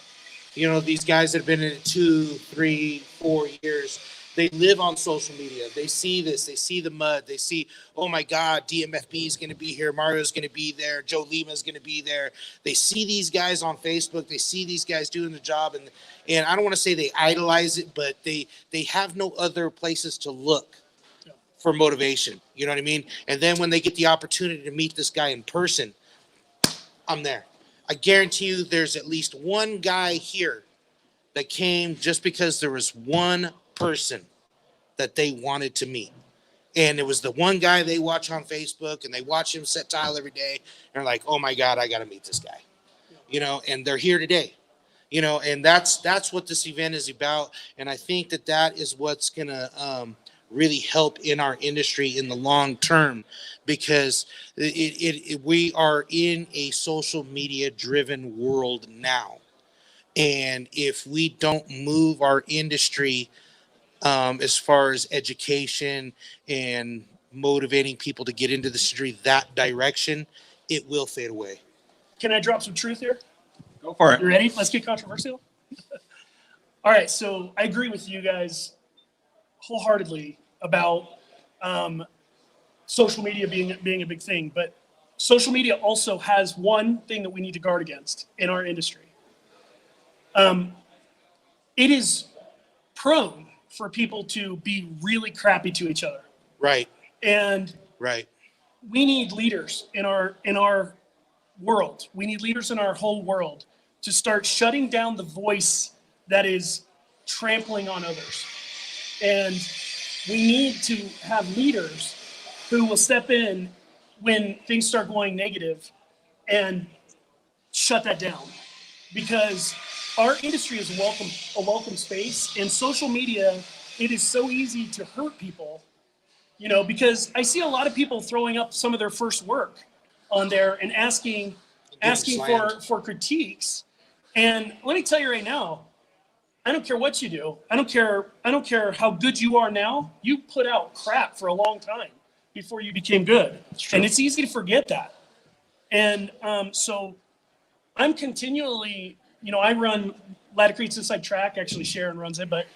You know, these guys that have been in it 2, 3, 4 years. They live on social media. They see this. They see the mud. They see, oh my God, DMFB is going to be here. Mario's going to be there. Joe Lima is going to be there. They see these guys on Facebook. They see these guys doing the job. And I don't want to say they idolize it, but they have no other places to look for motivation. You know what I mean? And then when they get the opportunity to meet this guy in person, I'm there. I guarantee you there's at least one guy here that came just because there was one person that they wanted to meet. And it was the one guy they watch on Facebook, and they watch him set tile every day. And they're like, oh my God, I got to meet this guy, and they're here today, and that's what this event is about. And I think that is what's going to really help in our industry in the long term, because we are in a social media driven world now. And if we don't move our industry as far as education and motivating people to get into the industry that direction, it will fade away. Can I drop some truth here? Go for it. You ready? Let's get controversial. All right, so I agree with you guys wholeheartedly about social media being a big thing, but social media also has one thing that we need to guard against in our industry. It is prone for people to be really crappy to each other. Right. And Right. we need leaders in our world. We need leaders in our whole world to start shutting down the voice that is trampling on others. And we need to have leaders who will step in when things start going negative and shut that down. Because our industry is a welcome space, and social media, it is so easy to hurt people, because I see a lot of people throwing up some of their first work on there and asking for critiques. And let me tell you right now, I don't care what you do. I don't care how good you are now. You put out crap for a long time before you became good. And it's easy to forget that. And so I'm continually, I run Ladder Creek's Inside Track. Actually, Sharon runs it, but,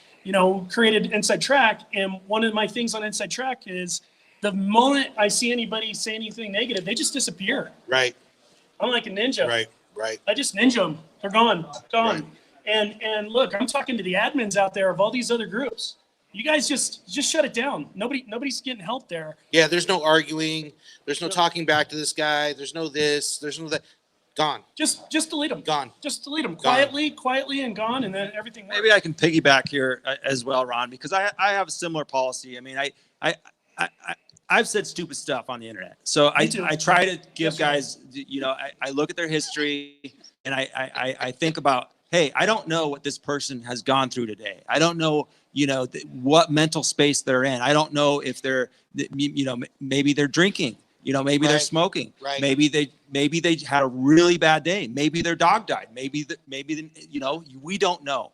created Inside Track. And one of my things on Inside Track is the moment I see anybody say anything negative, they just disappear. Right. I'm like a ninja. Right. I just ninja them. They're gone. Right. And look, I'm talking to the admins out there of all these other groups. You guys just shut it down. Nobody's getting help there. Yeah, there's no arguing. There's no talking back to this guy. There's no this. There's no that. Gone. Just delete them. Gone. Just delete them Gone. quietly and gone, and then everything works. Maybe I can piggyback here as well, Ron, because I have a similar policy. I mean, I've said stupid stuff on the internet, so I try to give guys, I look at their history and I think about, hey, I don't know what this person has gone through today. I don't know, what mental space they're in. I don't know if they're, maybe they're drinking. Maybe they're smoking. Right. Maybe they had a really bad day. Maybe their dog died. Maybe we don't know.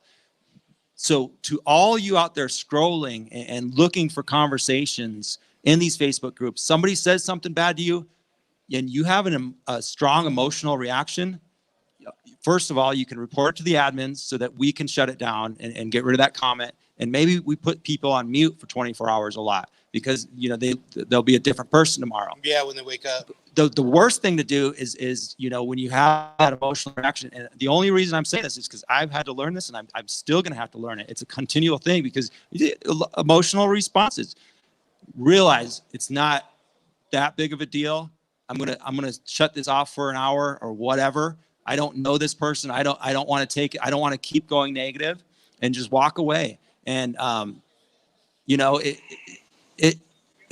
So to all you out there scrolling and looking for conversations in these Facebook groups, somebody says something bad to you and you have a strong emotional reaction. First of all, you can report it to the admins so that we can shut it down and get rid of that comment. And maybe we put people on mute for 24 hours a lot because, they'll be a different person tomorrow. Yeah, when they wake up. The worst thing to do is when you have that emotional reaction, and the only reason I'm saying this is because I've had to learn this and I'm still going to have to learn it. It's a continual thing because emotional responses, realize it's not that big of a deal. I'm going to shut this off for an hour or whatever. I don't know this person. I don't want to take it. I don't want to keep going negative and just walk away. And,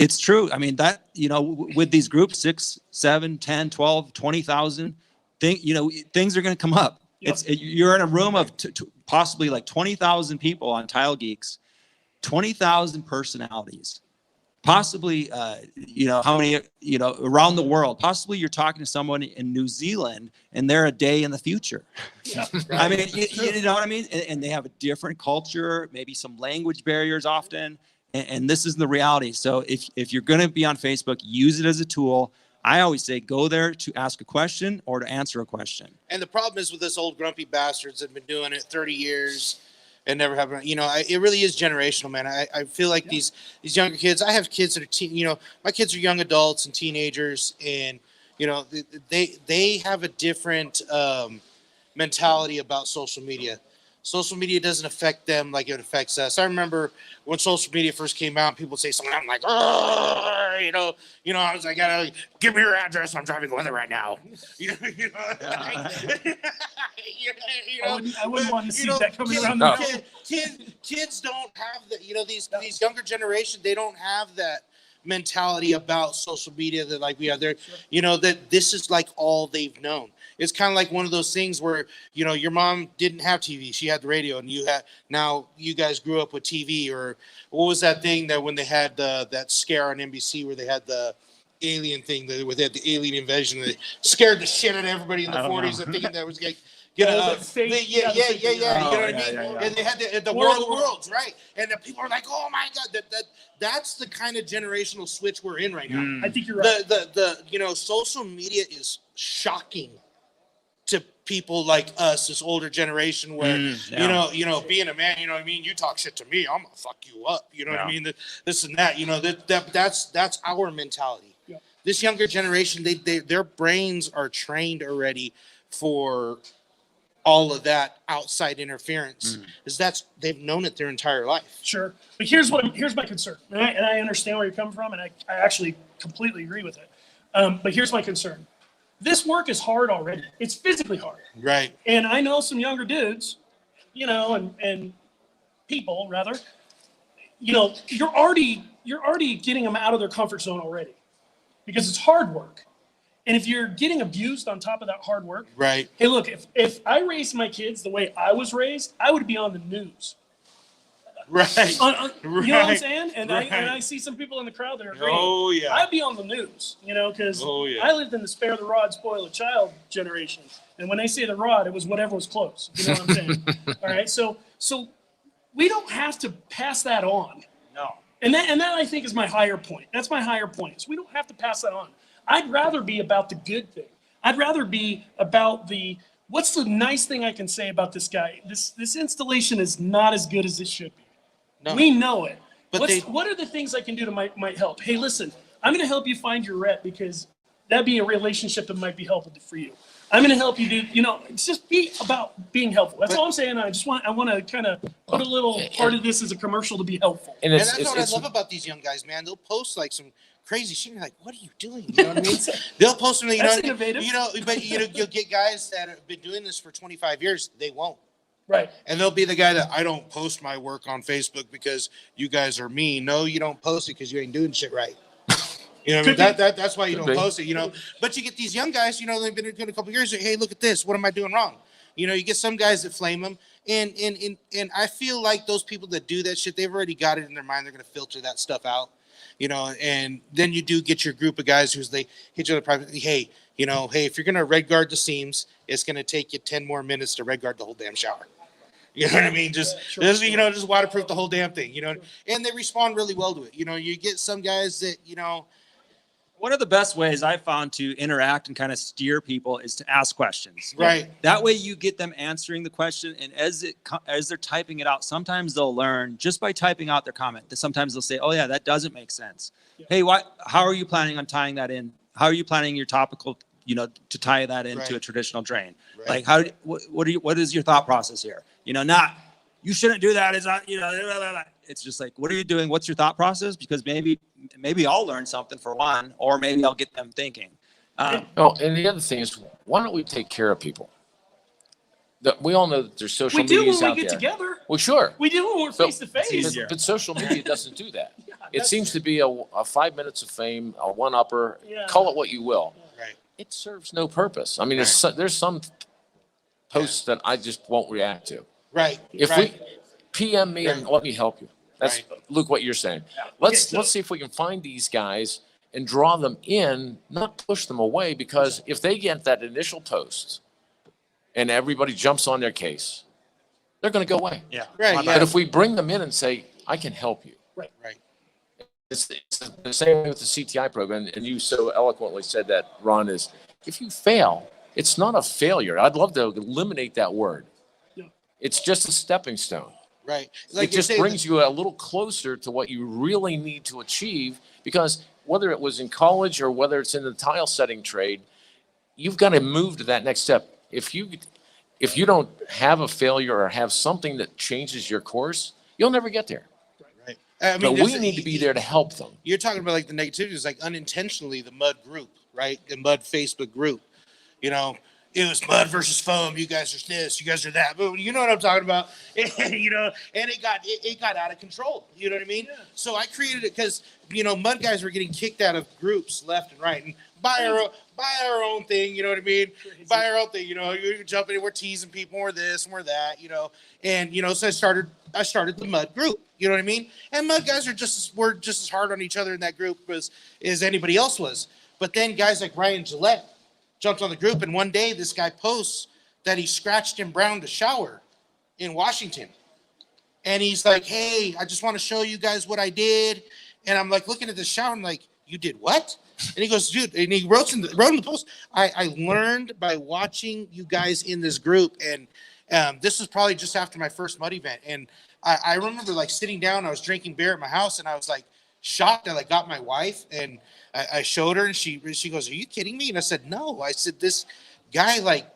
it's true. I mean, that, with these groups, 6, 7, 10, 12, 20,000, things are going to come up. Yep. You're in a room of possibly like 20,000 people on Tile Geeks, 20,000 personalities, possibly, how many, around the world. Possibly you're talking to someone in New Zealand and they're a day in the future. Yeah. I mean, you know what I mean? And they have a different culture, maybe some language barriers often. And this is the reality. So if you're going to be on Facebook, use it as a tool. I always say go there to ask a question or to answer a question. And the problem is with this old grumpy bastards that have been doing it 30 years and never have, it really is generational, man. I feel like these younger kids, I have kids that are my kids are young adults and teenagers, and, they have a different mentality about social media. Social media doesn't affect them like it affects us. I remember when social media first came out, people would say something. I'm like, I was like, give me your address. I'm driving the weather right now. I wouldn't want to see that coming around the kids don't have that. These younger generation, they don't have that mentality about social media that like we have there, you know, that this is like all they've known. It's kind of like one of those things where, you know, your mom didn't have TV. She had the radio, and now you guys grew up with TV. Or what was that thing that when they had that scare on NBC where they had the alien thing, where they had the alien invasion, that scared the shit out of everybody in the 40s and thinking that was going to get the fake- yeah. the fake- You know what I mean? yeah. And they had the War War of of the the Worlds, right? And the people are like, oh my God, that's the kind of generational switch we're in right now. I think you're right. The you know, social media is shocking to people like us, this older generation, where you know, being a man, you know what I mean, you talk shit to me, I'm gonna fuck you up, you know what I mean, this and that, you know, that's our mentality. Yeah. This younger generation, their brains are trained already for all of that outside interference, is they've known it their entire life. Sure. But here's my concern. And I understand where you're coming from, and I actually completely agree with it. But here's my concern. This work is hard already. It's physically hard. Right. And I know some younger dudes, you know, and people rather, you know, you're already getting them out of their comfort zone already, because it's hard work. And if you're getting abused on top of that hard work, Right. hey, look, if I raised my kids the way I was raised, I would be on the news. Right. You know what I'm Right. saying? And Right. I see some people in the crowd that are agreeing. Oh, yeah. I'd be on the news, you know, because Oh, yeah. I lived in the spare the rod, spoil the child generation. And when they say the rod, it was whatever was close. You know what I'm saying? All right. So we don't have to pass that on. No. And that I think is my higher point. That's my higher point. So we don't have to pass that on. I'd rather be about the good thing. I'd rather be about what's the nice thing I can say about this guy? This installation is not as good as it should be. No. We know it. But What are the things I can do to might help? Hey, listen, I'm going to help you find your rep, because that'd be a relationship that might be helpful for you. I'm going to help you do, you know, it's just be about being helpful. That's all I'm saying. I want to kind of put a little part of this as a commercial to be helpful. And And that's what I love about these young guys, man. They'll post like some crazy shit. You're like, what are you doing? You know what I mean? They'll post something, you That's know, innovative. you know, but you know, you'll get guys that have been doing this for 25 years. They won't. Right. And they'll be the guy that, I don't post my work on Facebook because you guys are mean. No, you don't post it because you ain't doing shit right. You know what I mean? That's why you don't post it, you know. But you get these young guys, you know, they've been doing a couple of years. Hey, look at this. What am I doing wrong? You know, you get some guys that flame them. And I feel like those people that do that shit, they've already got it in their mind. They're going to filter that stuff out, you know. And then you do get your group of guys they hit you on the privately. Hey, you know, hey, if you're going to red guard the seams, it's going to take you 10 more minutes to red guard the whole damn shower. You know what I mean? Just you know, just waterproof the whole damn thing, you know. And they respond really well to it. You know, you get some guys that, you know. One of the best ways I found to interact and kind of steer people is to ask questions. Right. That way you get them answering the question, and as they're typing it out, sometimes they'll learn just by typing out their comment. That sometimes they'll say, "Oh yeah, that doesn't make sense." Yeah. Hey, how are you planning on tying that in? How are you planning your topical, you know, to tie that into a traditional drain? Right. Like what is your thought process here? You know, not you shouldn't do that. It's not, you know, blah, blah, blah. It's just like, what are you doing? What's your thought process? Because maybe I'll learn something for one, or maybe I'll get them thinking. And the other thing is, why don't we take care of people? We all know that there's social media out there. We do when we get together. Well, sure. We do when we're face to face. But social media doesn't do that. It seems to be a 5 minutes of fame, a one-upper, call it what you will. Right. It serves no purpose. I mean, there's some posts that I just won't react to. Right. If we PM me and let me help you. That's Luke, what you're saying. Let's see if we can find these guys and draw them in, not push them away, because if they get that initial post and everybody jumps on their case, they're going to go away. Yeah. Right. But if we bring them in and say, I can help you. Right. It's the same with the CTI program. And you so eloquently said that, Ron, is if you fail, it's not a failure. I'd love to eliminate that word. Yeah. It's just a stepping stone. Right. Like it just brings you a little closer to what you really need to achieve, because whether it was in college or whether it's in the tile setting trade, you've got to move to that next step. If you don't have a failure or have something that changes your course, you'll never get there. Right. I mean, but we need to be there to help them. You're talking about like the negativity is like unintentionally the mud group, right? The mud Facebook group. You know, it was mud versus foam. You guys are this, you guys are that. But you know what I'm talking about. And, and it got out of control. You know what I mean? Yeah. So I created it because, mud guys were getting kicked out of groups left and right. And buy our own thing, you know what I mean? Crazy. Buy our own thing, you jump in, we're teasing people, we're this and we're that, And so I started the mud group, you know what I mean? And mud guys were just as hard on each other in that group as anybody else was. But then guys like Ryan Gillette jumped on the group, and one day this guy posts that he scratched and browned a shower in Washington. And he's like, hey, I just want to show you guys what I did. And I'm like looking at the shower and like, you did what? And he goes, dude, and he wrote in the post, I learned by watching you guys in this group. And this was probably just after my first mud event. And I remember like sitting down, I was drinking beer at my house, and I was like shocked. I like got my wife and I showed her, and she goes, are you kidding me? And I said, no. I said, this guy like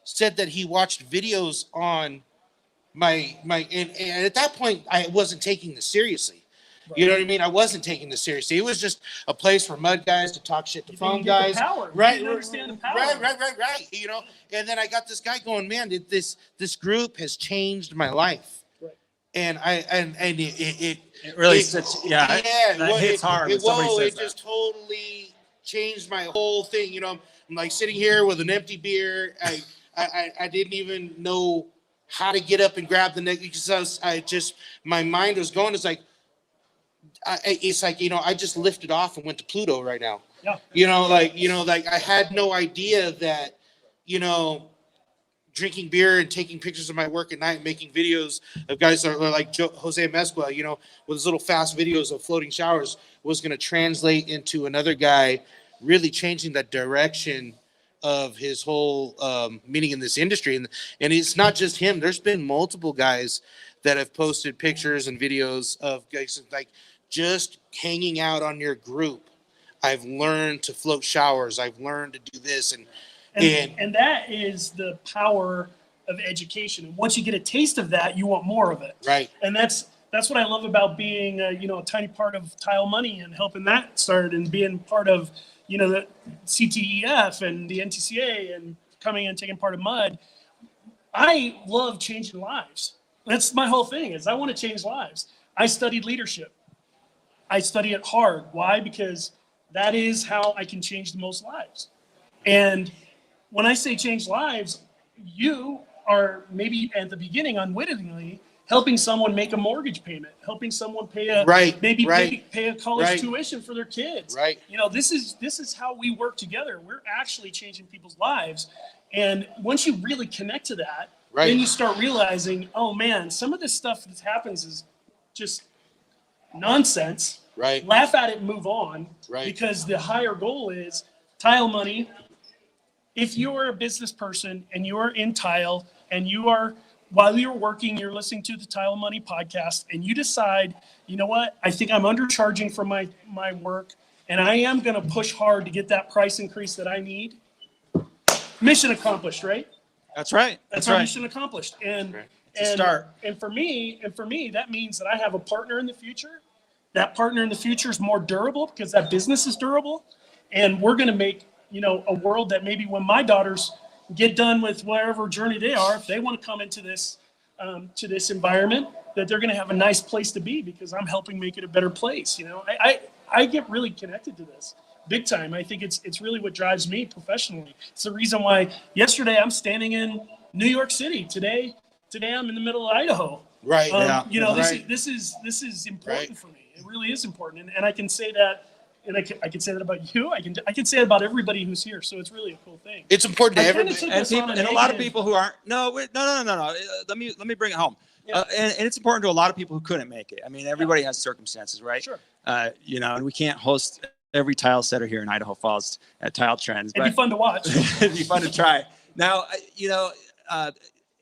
said that he watched videos on my and at that point I wasn't taking this seriously. Right. You know what I mean? I wasn't taking this seriously. It was just a place for mud guys to talk shit to foam guys. Right. Understand the power. Right. And then I got this guy going, man, this group has changed my life. Right. And it really sits, that hits hard. It just totally changed my whole thing. I'm like sitting here with an empty beer. I didn't even know how to get up and grab the next, because my mind was going. It's like I just lifted off and went to Pluto right now. Yeah. Like I had no idea that, drinking beer and taking pictures of my work at night, making videos of guys that are like Jose Mezcua, with his little fast videos of floating showers, was going to translate into another guy really changing the direction of his whole meaning in this industry. And it's not just him. There's been multiple guys that have posted pictures and videos of guys like just hanging out on your group. I've learned to float showers. I've learned to do this. And that is the power of education. And once you get a taste of that, you want more of it. Right. And that's what I love about being a tiny part of Tile Money and helping that start, and being part of the CTEF and the NTCA and coming and taking part of mud. I love changing lives. That's my whole thing, is I want to change lives. I studied leadership. I study it hard. Why? Because that is how I can change the most lives. And when I say change lives, you are maybe at the beginning unwittingly helping someone make a mortgage payment, helping someone pay pay a college tuition for their kids. Right. This is how we work together. We're actually changing people's lives. And once you really connect to that, then you start realizing, oh man, some of this stuff that happens is just nonsense. Right. Laugh at it and move on. Right. Because the higher goal is Tile Money. If you're a business person and you're in tile, and while you're working, you're listening to the Tile Money podcast, and you decide, you know what, I think I'm undercharging for my work, and I am going to push hard to get that price increase that I need. Mission accomplished, right? That's right. That's our mission accomplished. And start. And for me, that means that I have a partner in the future. That partner in the future is more durable because that business is durable, and we're going to make a world that maybe when my daughters get done with whatever journey they are, if they want to come into this environment, that they're going to have a nice place to be because I'm helping make it a better place. I get really connected to this big time. I think it's really what drives me professionally. It's the reason why yesterday I'm standing in New York City. Today I'm in the middle of Idaho. Right. This is important for me. It really is important, and I can say that. And I can say that about you. I can say that about everybody who's here. So it's really a cool thing. It's important to everybody. And a lot of people who aren't. No. Let me bring it home. Yeah. And it's important to a lot of people who couldn't make it. I mean, everybody has circumstances, right? Sure. And we can't host every tile setter here in Idaho Falls at Tile Trends. It'd be fun to watch. It'd be fun to try. Now,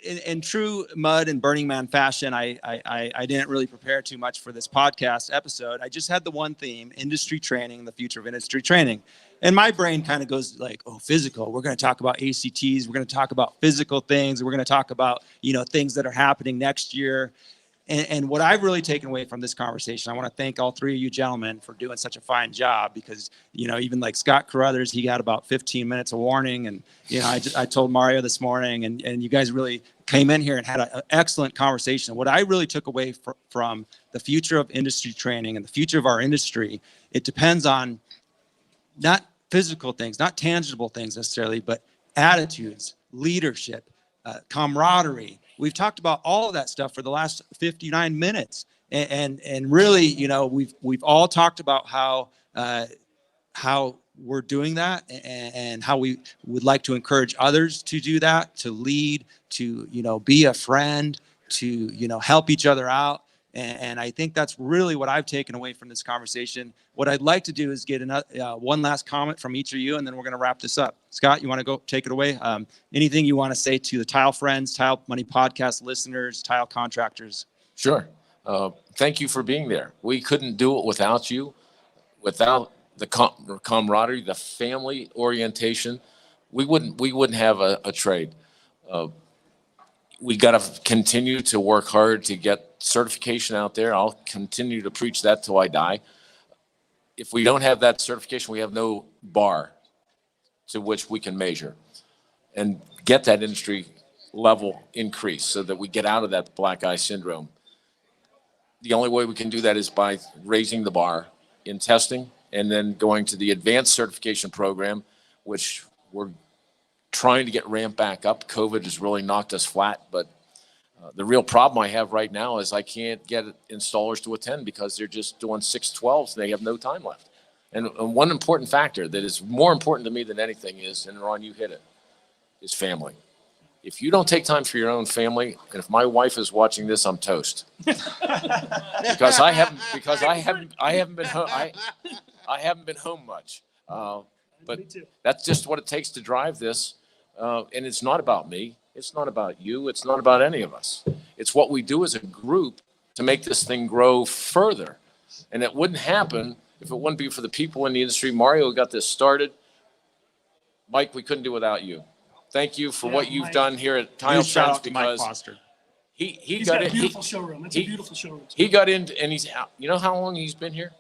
in true mud and Burning Man fashion, I didn't really prepare too much for this podcast episode. I just had the one theme: industry training, the future of industry training. And my brain kind of goes like, oh, physical. We're going to talk about ACTs. We're going to talk about physical things. We're going to talk about, things that are happening next year. And what I've really taken away from this conversation, I want to thank all three of you gentlemen for doing such a fine job, because, even like Scott Carothers, he got about 15 minutes of warning. And, I told Mario this morning, and you guys really came in here and had an excellent conversation. What I really took away from the future of industry training and the future of our industry, it depends on not physical things, not tangible things necessarily, but attitudes, leadership, camaraderie. We've talked about all of that stuff for the last 59 minutes, and really, we've all talked about how we're doing that, and how we would like to encourage others to do that, to lead, to be a friend, to help each other out. And I think that's really what I've taken away from this conversation. What I'd like to do is get one last comment from each of you, and then we're going to wrap this up. Scott, you want to go take it away? Anything you want to say to the Tile Friends, Tile Money Podcast listeners, tile contractors? Sure. Thank you for being there. We couldn't do it without you, without the camaraderie, the family orientation. We wouldn't have a trade. We got to continue to work hard to get certification out there. I'll continue to preach that till I die. If we don't have that certification, we have no bar to which we can measure and get that industry level increase so that we get out of that black eye syndrome. The only way we can do that is by raising the bar in testing, and then going to the advanced certification program, which we're trying to get ramped back up. COVID has really knocked us flat, but the real problem I have right now is I can't get installers to attend because they're just doing 612s and they have no time left. And one important factor that is more important to me than anything is, and Ron, you hit it, is family. If you don't take time for your own family, and if my wife is watching this, I'm toast. because I haven't been home. I haven't been home much. But that's just what it takes to drive this. And it's not about me. It's not about you. It's not about any of us. It's what we do as a group to make this thing grow further. And it wouldn't happen if it wouldn't be for the people in the industry. Mario got this started. Mike, we couldn't do without you. Thank you for what you've done here at Tile Friends, because he's got a beautiful showroom. It's a beautiful showroom. He got in, and he's out. You know how long he's been here?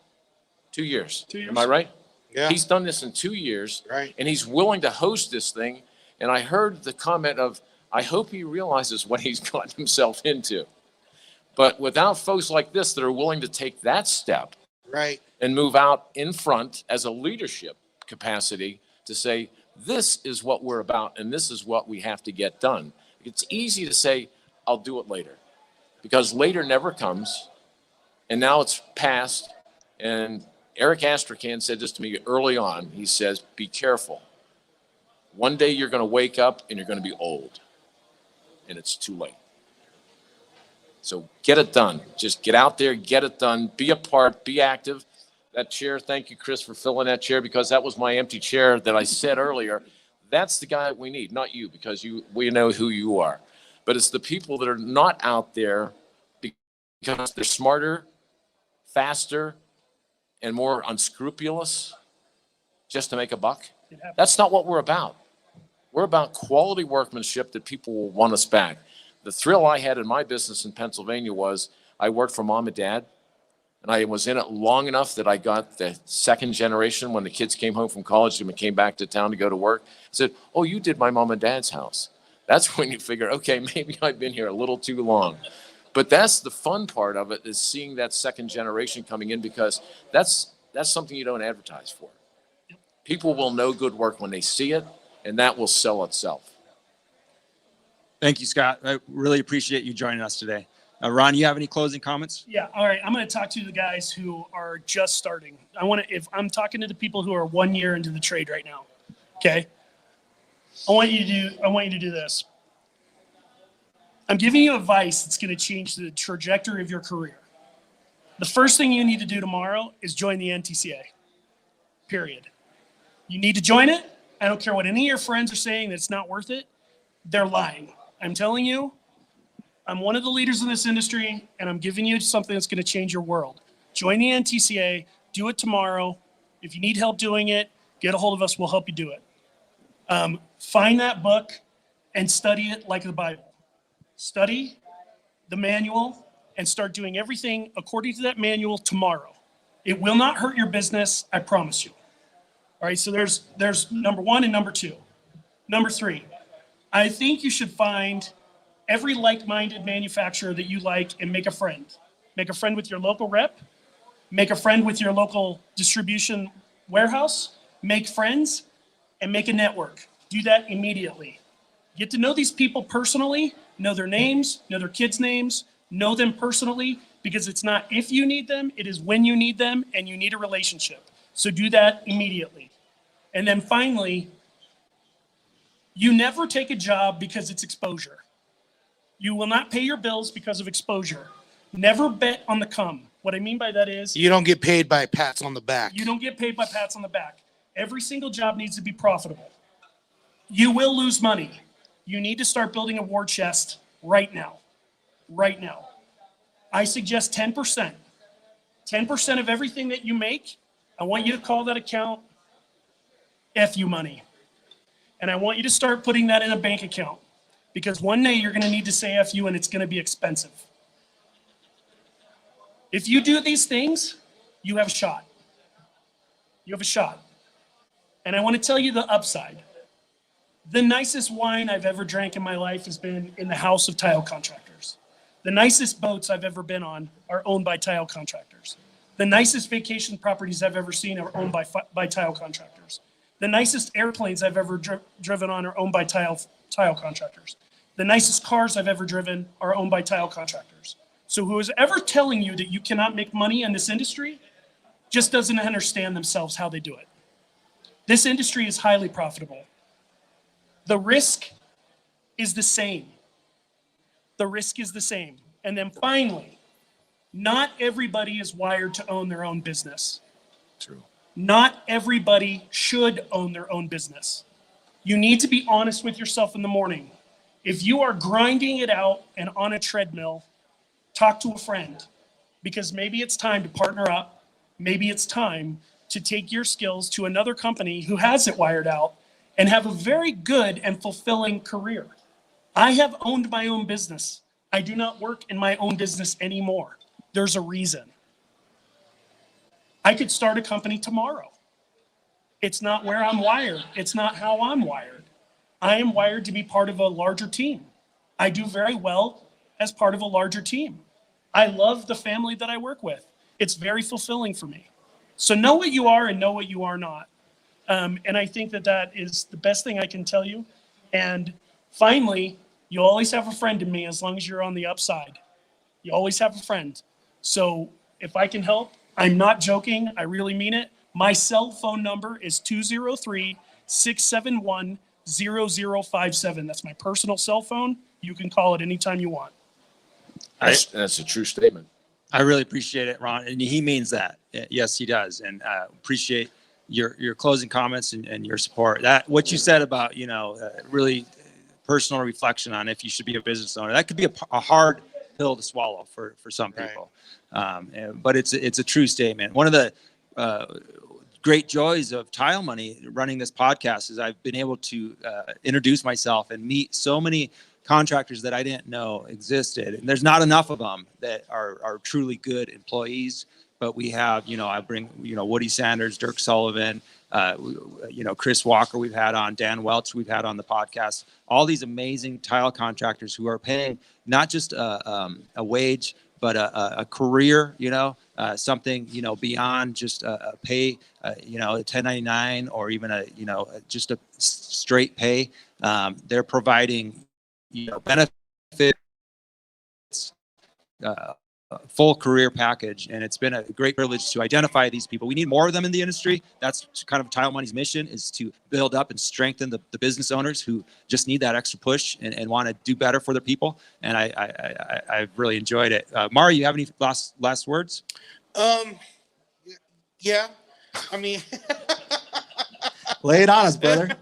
2 years. 2 years. Am I right? Yeah. He's done this in 2 years. Right. And he's willing to host this thing. And I heard the comment of, I hope he realizes what he's gotten himself into. But without folks like this that are willing to take that step, right, and move out in front as a leadership capacity to say, this is what we're about and this is what we have to get done. It's easy to say, I'll do it later, because later never comes. And now it's past. And Eric Astrakhan said this to me early on. He says, be careful. One day you're going to wake up and you're going to be old, and it's too late. So get it done. Just get out there, get it done, be a part, be active. That chair, thank you, Chris, for filling that chair, because that was my empty chair that I said earlier. That's the guy that we need, not you, because we know who you are. But it's the people that are not out there because they're smarter, faster, and more unscrupulous just to make a buck. That's not what we're about. We're about quality workmanship that people will want us back. The thrill I had in my business in Pennsylvania was I worked for mom and dad, and I was in it long enough that I got the second generation when the kids came home from college and came back to town to go to work. I said, oh, you did my mom and dad's house. That's when you figure, okay, maybe I've been here a little too long. But that's the fun part of it, is seeing that second generation coming in, because that's something you don't advertise for. People will know good work when they see it, and that will sell itself. Thank you, Scott. I really appreciate you joining us today. Ron, you have any closing comments? Yeah. All right. I'm going to talk to the guys who are just starting. If I'm talking to the people who are 1 year into the trade right now, okay, I want you to do this. I'm giving you advice that's going to change the trajectory of your career. The first thing you need to do tomorrow is join the NTCA, period. You need to join it. I don't care what any of your friends are saying that it's not worth it. They're lying. I'm telling you, I'm one of the leaders in this industry, and I'm giving you something that's going to change your world. Join the NTCA. Do it tomorrow. If you need help doing it, get a hold of us. We'll help you do it. Find that book and study it like the Bible. Study the manual and start doing everything according to that manual tomorrow. It will not hurt your business, I promise you. All right, so there's number one and number two. Number three, I think you should find every like-minded manufacturer that you like and make a friend. Make a friend with your local rep, make a friend with your local distribution warehouse, make friends, and make a network. Do that immediately. Get to know these people personally, know their names, know their kids' names, know them personally, because it's not if you need them, it is when you need them, and you need a relationship. So do that immediately. And then finally, you never take a job because it's exposure. You will not pay your bills because of exposure. Never bet on the come. What I mean by that is You don't get paid by pats on the back. you don't get paid by pats on the back. Every single job needs to be profitable. You will lose money. You need to start building a war chest right now. Right now. I suggest 10%. 10% of everything that you make, I want you to call that account FU money. And I want you to start putting that in a bank account, because one day you're going to need to say FU and it's going to be expensive. If you do these things, you have a shot. You have a shot. And I want to tell you the upside. The nicest wine I've ever drank in my life has been in the house of tile contractors. The nicest boats I've ever been on are owned by tile contractors. The nicest vacation properties I've ever seen are owned by tile contractors. The nicest airplanes I've ever driven on are owned by tile contractors. The nicest cars I've ever driven are owned by tile contractors. So who is ever telling you that you cannot make money in this industry just doesn't understand themselves how they do it. This industry is highly profitable. The risk is the same. The risk is the same. And then finally, not everybody is wired to own their own business. True. Not everybody should own their own business. You need to be honest with yourself in the morning. If you are grinding it out and on a treadmill, talk to a friend, because maybe it's time to partner up. Maybe it's time to take your skills to another company who has it wired out and have a very good and fulfilling career. I have owned my own business. I do not work in my own business anymore. There's a reason. I could start a company tomorrow. It's not where I'm wired. It's not how I'm wired. I am wired to be part of a larger team. I do very well as part of a larger team. I love the family that I work with. It's very fulfilling for me. So know what you are and know what you are not. And I think that that is the best thing I can tell you. And finally, you always have a friend in me as long as you're on the upside. You always have a friend. So if I can help, I'm not joking. I really mean it. My cell phone number is 203-671-0057. That's my personal cell phone. You can call it anytime you want. That's a true statement. I really appreciate it, Ron. And he means that. Yes, he does. And appreciate your closing comments and your support. That what you said about, really personal reflection on if you should be a business owner, that could be a hard pill to swallow for some people. Right. But it's a true statement. One of the great joys of Tile Money running this podcast is I've been able to introduce myself and meet so many contractors that I didn't know existed. And there's not enough of them that are truly good employees. But we have, I bring, Woody Sanders, Dirk Sullivan, Chris Walker we've had on, Dan Welch we've had on the podcast. All these amazing tile contractors who are paying not just a wage, but a career, something, beyond just a pay, a 1099 or even just a straight pay. They're providing, benefits, full career package. And it's been a great privilege to identify these people. We need more of them in the industry. That's kind of Tile Money's mission, is to build up and strengthen the business owners who just need that extra push and want to do better for their people. And I've really enjoyed it. Mari, you have any last words? Yeah. I mean, lay it on us, brother.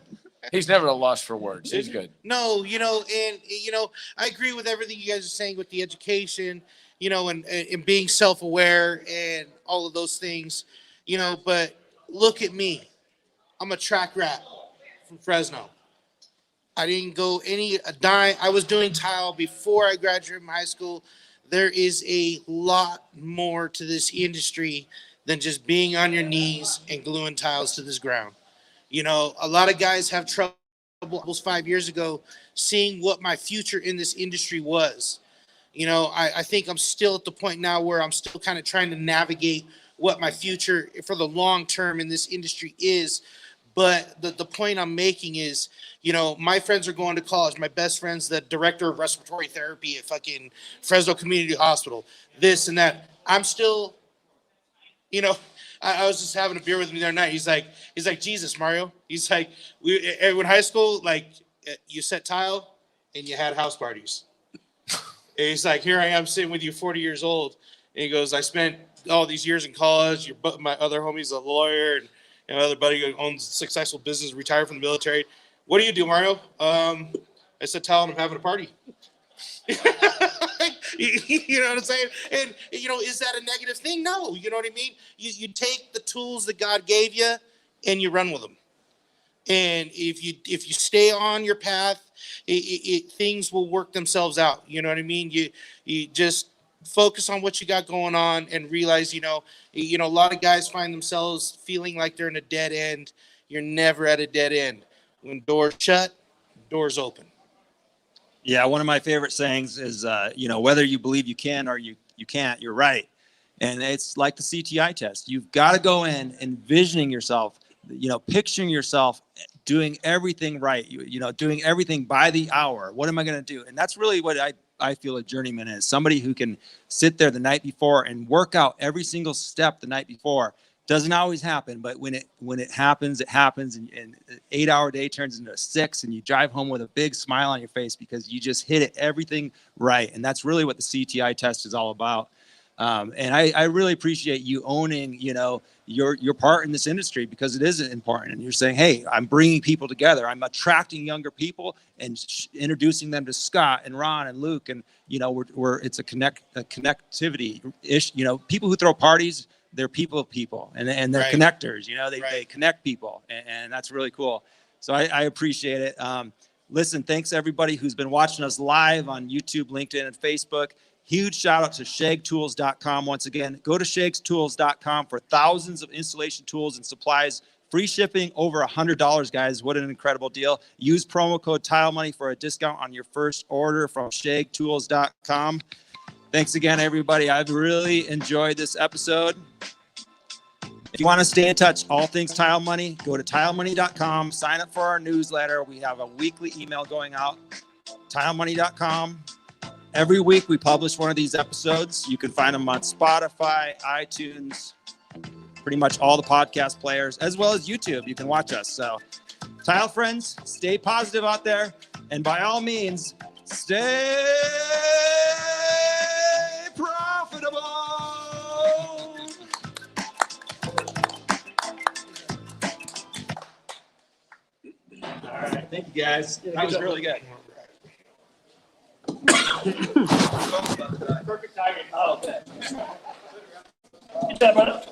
He's never a loss for words. He's good. No, I agree with everything you guys are saying with the education, and being self-aware and all of those things, but look at me. I'm a track rat from Fresno. I didn't go a dime. I was doing tile before I graduated from high school. there is a lot more to this industry than just being on your knees and gluing tiles to this ground. You know, a lot of guys have trouble 5 years ago seeing what my future in this industry was. You know, I think I'm still at the point now where I'm still kind of trying to navigate what my future for the long term in this industry is. But the point I'm making is, you know, my friends are going to college. My best friend's the director of respiratory therapy at fucking Fresno Community Hospital, this and that. I'm still, you know, I was just having a beer with him the other night. He's like, Jesus, Mario. He's like, in high school, like, you set tile and you had house parties. And he's like, here I am sitting with you 40 years old. And he goes, I spent all these years in college. My other homie's a lawyer, and my other buddy who owns a successful business, retired from the military. What do you do, Mario? I said, tell him I'm having a party. You know what I'm saying? And, you know, is that a negative thing? No. You know what I mean? You take the tools that God gave you and you run with them. And if you stay on your path, things will work themselves out. You know what I mean? You just focus on what you got going on and realize, you know, a lot of guys find themselves feeling like they're in a dead end. You're never at a dead end. When doors shut, doors open. Yeah, one of my favorite sayings is, you know, whether you believe you can or you can't, you're right. And it's like the CTI test. You've got to go in envisioning yourself, you know, picturing yourself doing everything right, you know, doing everything by the hour. What am I going to do? And that's really what I feel a journeyman is, somebody who can sit there the night before and work out every single step the night before. Doesn't always happen, but when it happens, it happens, and an 8-hour day turns into a 6, and you drive home with a big smile on your face because you just hit everything right. And that's really what the CTI test is all about. And I really appreciate you owning, you know, your part in this industry, because it is important. And you're saying, hey, I'm bringing people together. I'm attracting younger people and introducing them to Scott and Ron and Luke. And, you know, it's a connectivity ish, you know, people who throw parties, they're people, and they're Right. connectors, you know, they Right. connect people, and that's really cool. So I appreciate it. Listen, thanks everybody who's been watching us live on YouTube, LinkedIn, and Facebook. Huge shout out to shagtools.com. Once again, go to shagtools.com for thousands of installation tools and supplies. Free shipping, over $100, guys. What an incredible deal. Use promo code TileMoney for a discount on your first order from shagtools.com. Thanks again, everybody. I've really enjoyed this episode. If you want to stay in touch, all things Tile Money, go to tilemoney.com. Sign up for our newsletter. We have a weekly email going out, tilemoney.com. Every week we publish one of these episodes. You can find them on Spotify, iTunes, pretty much all the podcast players, as well as YouTube. You can watch us. So, Tile friends, stay positive out there. And by all means, stay profitable. All right. Thank you, guys. That was really good. Perfect timing. Oh, okay. Good job, brother.